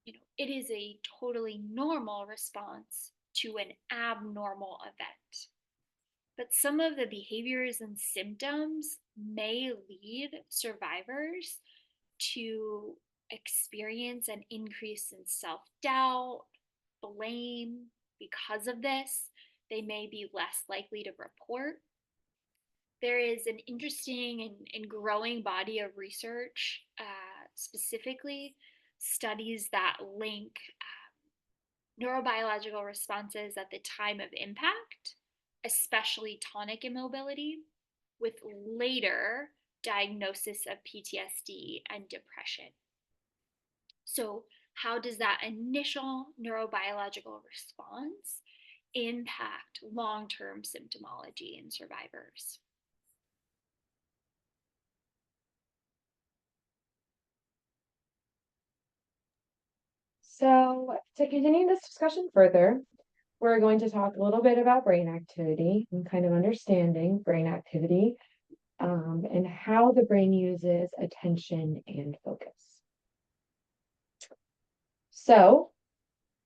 it is a totally normal response to an abnormal event. But some of the behaviors and symptoms may lead survivors to experience an increase in self-doubt, blame. Because of this, they may be less likely to report. There is an interesting and growing body of research, specifically studies that link neurobiological responses at the time of impact, especially tonic immobility, with later diagnosis of PTSD and depression. So how does that initial neurobiological response impact long-term symptomology in survivors? So to continue this discussion further, we're going to talk a little bit about brain activity and kind of understanding brain activity, and how the brain uses attention and focus. So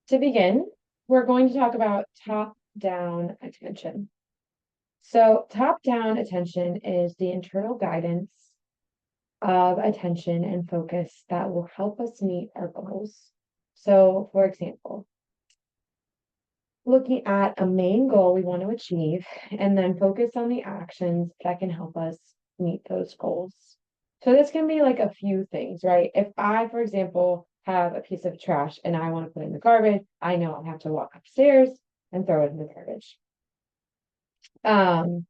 to begin, we're going to talk about top-down attention. So top-down attention is the internal guidance of attention and focus that will help us meet our goals. So for example, looking at a main goal we want to achieve and then focus on the actions that can help us meet those goals. So this can be like a few things, right? If I, for example, have a piece of trash and I want to put it in the garbage, I know I have to walk upstairs and throw it in the garbage. And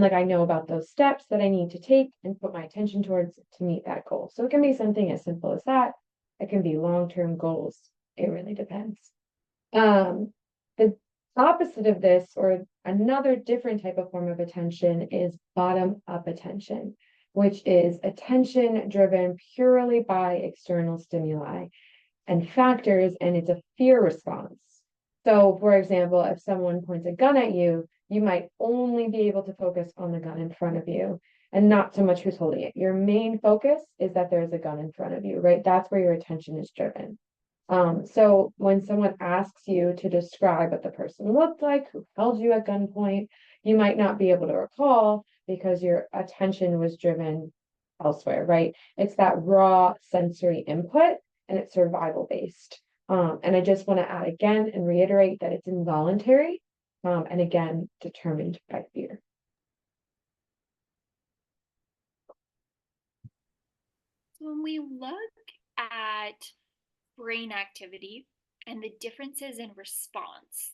like I know about those steps that I need to take and put my attention towards to meet that goal. So it can be something as simple as that. It can be long-term goals. It really depends. The opposite of this, or another different type of form of attention, is bottom-up attention, which is attention driven purely by external stimuli and factors, and it's a fear response. So, for example, if someone points a gun at you, you might only be able to focus on the gun in front of you and not so much who's holding it. Your main focus is that there's a gun in front of you, right? That's where your attention is driven. So when someone asks you to describe what the person looked like, who held you at gunpoint, you might not be able to recall because your attention was driven elsewhere, right? It's that raw sensory input and it's survival based. And I just want to add again and reiterate that it's involuntary, and again, determined by fear. So when we look at brain activity and the differences in response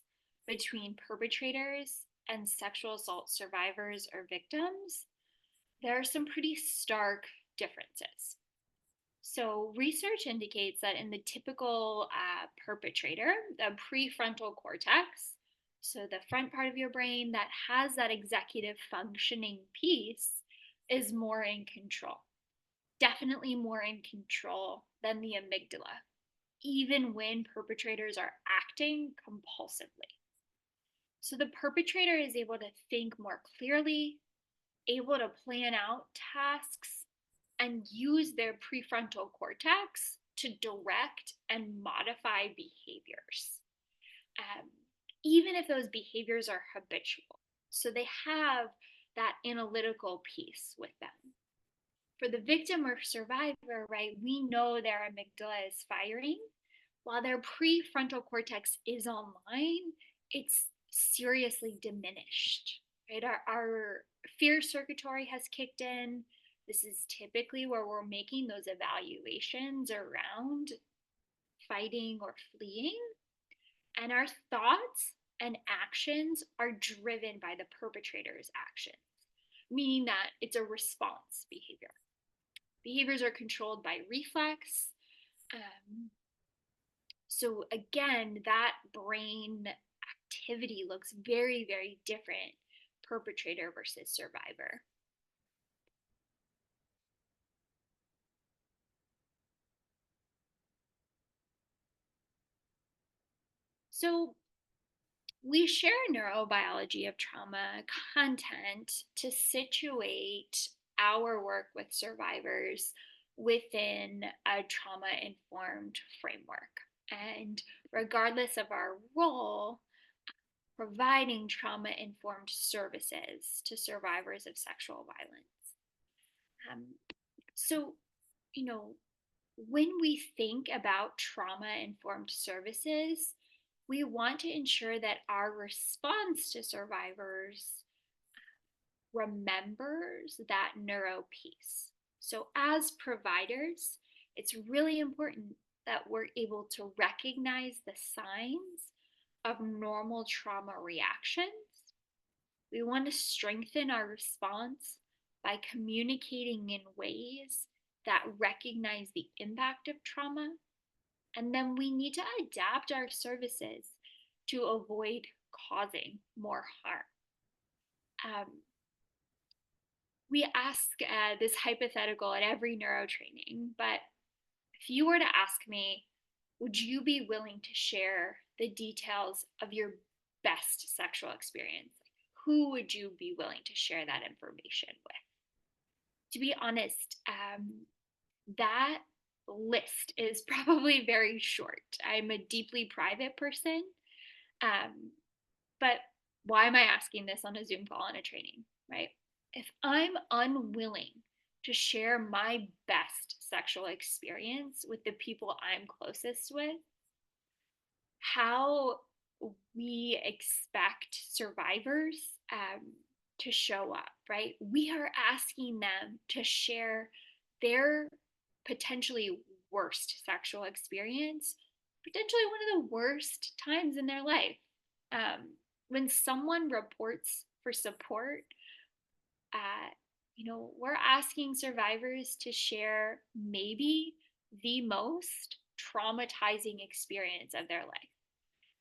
between perpetrators and sexual assault survivors or victims, there are some pretty stark differences. So, research indicates that in the typical perpetrator, the prefrontal cortex, so the front part of your brain that has that executive functioning piece, is more in control. Definitely more in control than the amygdala, even when perpetrators are acting compulsively. So, the perpetrator is able to think more clearly, able to plan out tasks, and use their prefrontal cortex to direct and modify behaviors, um, even if those behaviors are habitual. So they have that analytical piece with them. For the victim or survivor, right, we know their amygdala is firing. While their prefrontal cortex is online, it's seriously diminished, right? Our fear circuitry has kicked in. This is typically where we're making those evaluations around fighting or fleeing. And our thoughts and actions are driven by the perpetrator's actions, meaning that it's a response behavior. Behaviors are controlled by reflex. So again, that brain activity looks very, very different, perpetrator versus survivor. So we share neurobiology of trauma content to situate our work with survivors within a trauma-informed framework. And regardless of our role, providing trauma-informed services to survivors of sexual violence. So, you know, when we think about trauma-informed services, we want to ensure that our response to survivors remembers that neuro piece. So, as providers, it's really important that we're able to recognize the signs of normal trauma reactions. We want to strengthen our response by communicating in ways that recognize the impact of trauma. And then we need to adapt our services to avoid causing more harm. We ask this hypothetical at every neuro training, but if you were to ask me, would you be willing to share the details of your best sexual experience? Who would you be willing to share that information with? To be honest, that list is probably very short. I'm a deeply private person, but why am I asking this on a Zoom call on a training, right? If I'm unwilling to share my best sexual experience with the people I'm closest with, how we expect survivors to show up, right? We are asking them to share their potentially worst sexual experience, potentially one of the worst times in their life. When someone reports for support, we're asking survivors to share maybe the most traumatizing experience of their life.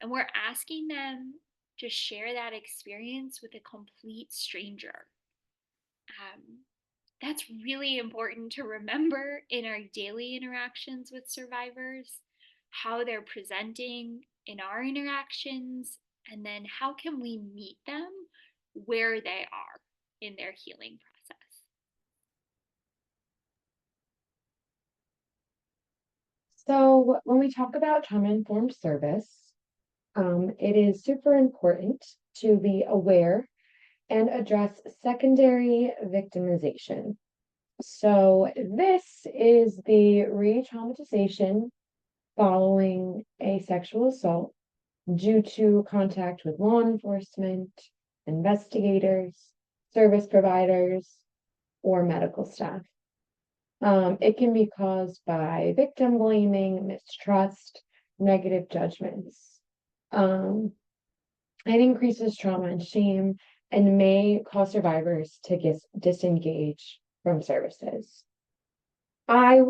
And we're asking them to share that experience with a complete stranger. That's really important to remember in our daily interactions with survivors, how they're presenting in our interactions? And then how can we meet them where they are in their healing process? So when we talk about trauma-informed service, it is super important to be aware and address secondary victimization. So this is the re-traumatization following a sexual assault due to contact with law enforcement, investigators, service providers, or medical staff. It can be caused by victim blaming, mistrust, negative judgments. It increases trauma and shame and may cause survivors to disengage from services. I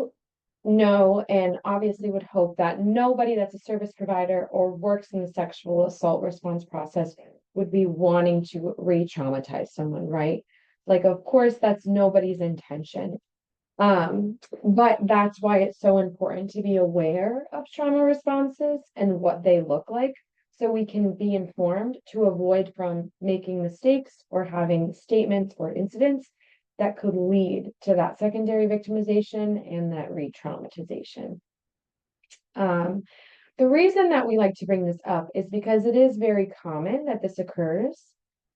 know and obviously would hope that nobody that's a service provider or works in the sexual assault response process would be wanting to re-traumatize someone, right? Like, of course, that's nobody's intention. But that's why it's so important to be aware of trauma responses and what they look like, so we can be informed to avoid from making mistakes or having statements or incidents that could lead to that secondary victimization and that re-traumatization. The reason that we like to bring this up is because it is very common that this occurs.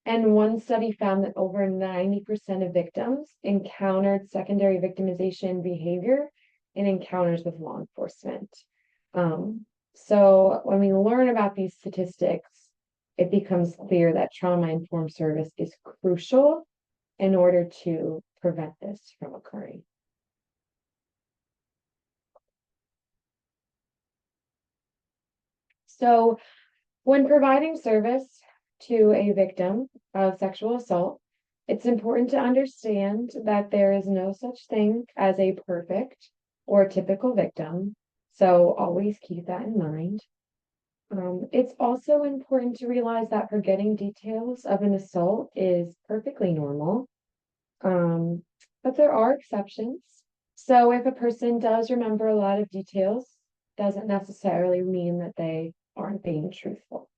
And one study found that over 90% of victims encountered secondary victimization behavior in encounters with law enforcement. So when we learn about these statistics, it becomes clear that trauma-informed service is crucial in order to prevent this from occurring. So when providing service to a victim of sexual assault, it's important to understand that there is no such thing as a perfect or typical victim. So always keep that in mind. It's also important to realize that forgetting details of an assault is perfectly normal. But there are exceptions. So if a person does remember a lot of details, doesn't necessarily mean that they aren't being truthful.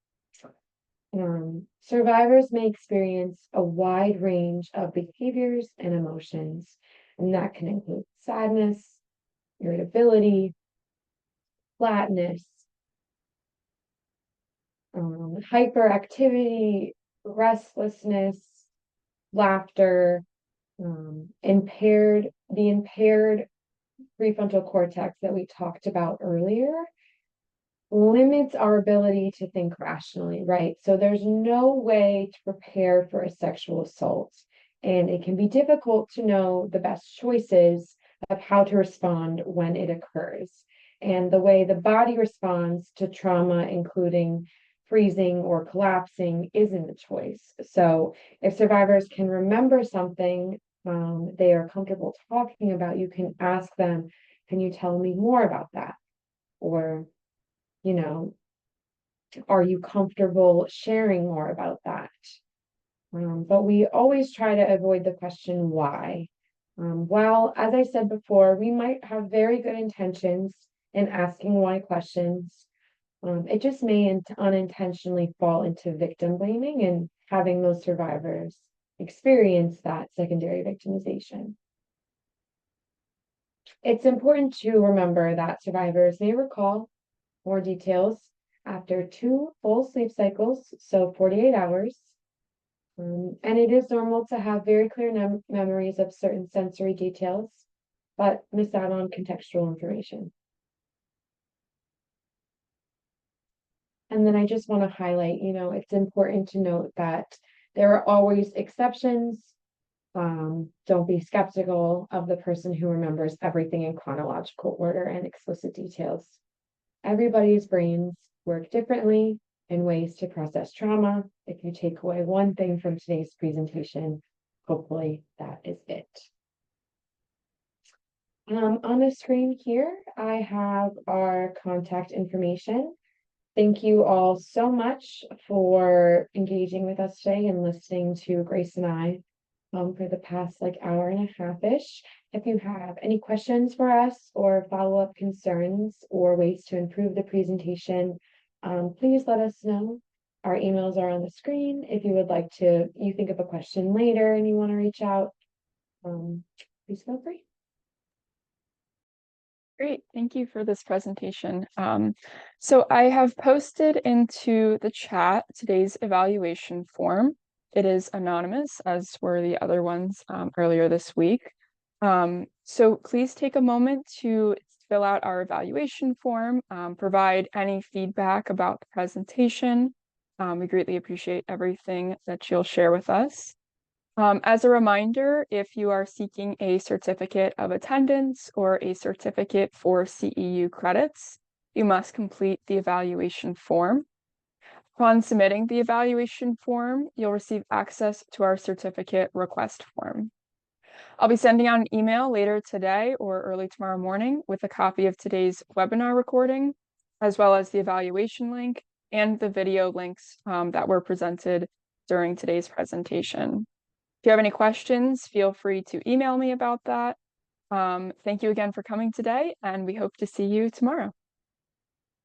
Survivors may experience a wide range of behaviors and emotions, and that can include sadness, irritability, flatness, hyperactivity, restlessness, laughter, the impaired prefrontal cortex that we talked about earlier limits our ability to think rationally, right? So there's no way to prepare for a sexual assault, and it can be difficult to know the best choices of how to respond when it occurs. And the way the body responds to trauma, including freezing or collapsing, isn't a choice. So if survivors can remember something they are comfortable talking about, you can ask them, can you tell me more about that? Or, are you comfortable sharing more about that? But we always try to avoid the question why. While, as I said before, we might have very good intentions in asking why questions, it just may unintentionally fall into victim blaming and having those survivors experience that secondary victimization. It's important to remember that survivors may recall more details after 2 full sleep cycles, so 48 hours. And it is normal to have very clear memories of certain sensory details, but miss out on contextual information. And then I just want to highlight, it's important to note that there are always exceptions. Don't be skeptical of the person who remembers everything in chronological order and explicit details. Everybody's brains work differently in ways to process trauma. If you take away one thing from today's presentation, hopefully that is it. On the screen here, I have our contact information. Thank you all so much for engaging with us today and listening to Grace and I for the past hour and a half-ish. If you have any questions for us or follow-up concerns or ways to improve the presentation, please let us know. Our emails are on the screen. If you would like to, you think of a question later and you want to reach out, please feel free. Great, thank you for this presentation. So I have posted into the chat today's evaluation form. It is anonymous, as were the other ones earlier this week. So please take a moment to fill out our evaluation form, provide any feedback about the presentation. We greatly appreciate everything that you'll share with us. As a reminder, if you are seeking a certificate of attendance or a certificate for CEU credits, you must complete the evaluation form. Upon submitting the evaluation form, you'll receive access to our certificate request form. I'll be sending out an email later today or early tomorrow morning with a copy of today's webinar recording, as well as the evaluation link and the video links that were presented during today's presentation. If you have any questions, feel free to email me about that. Thank you again for coming today, and we hope to see you tomorrow.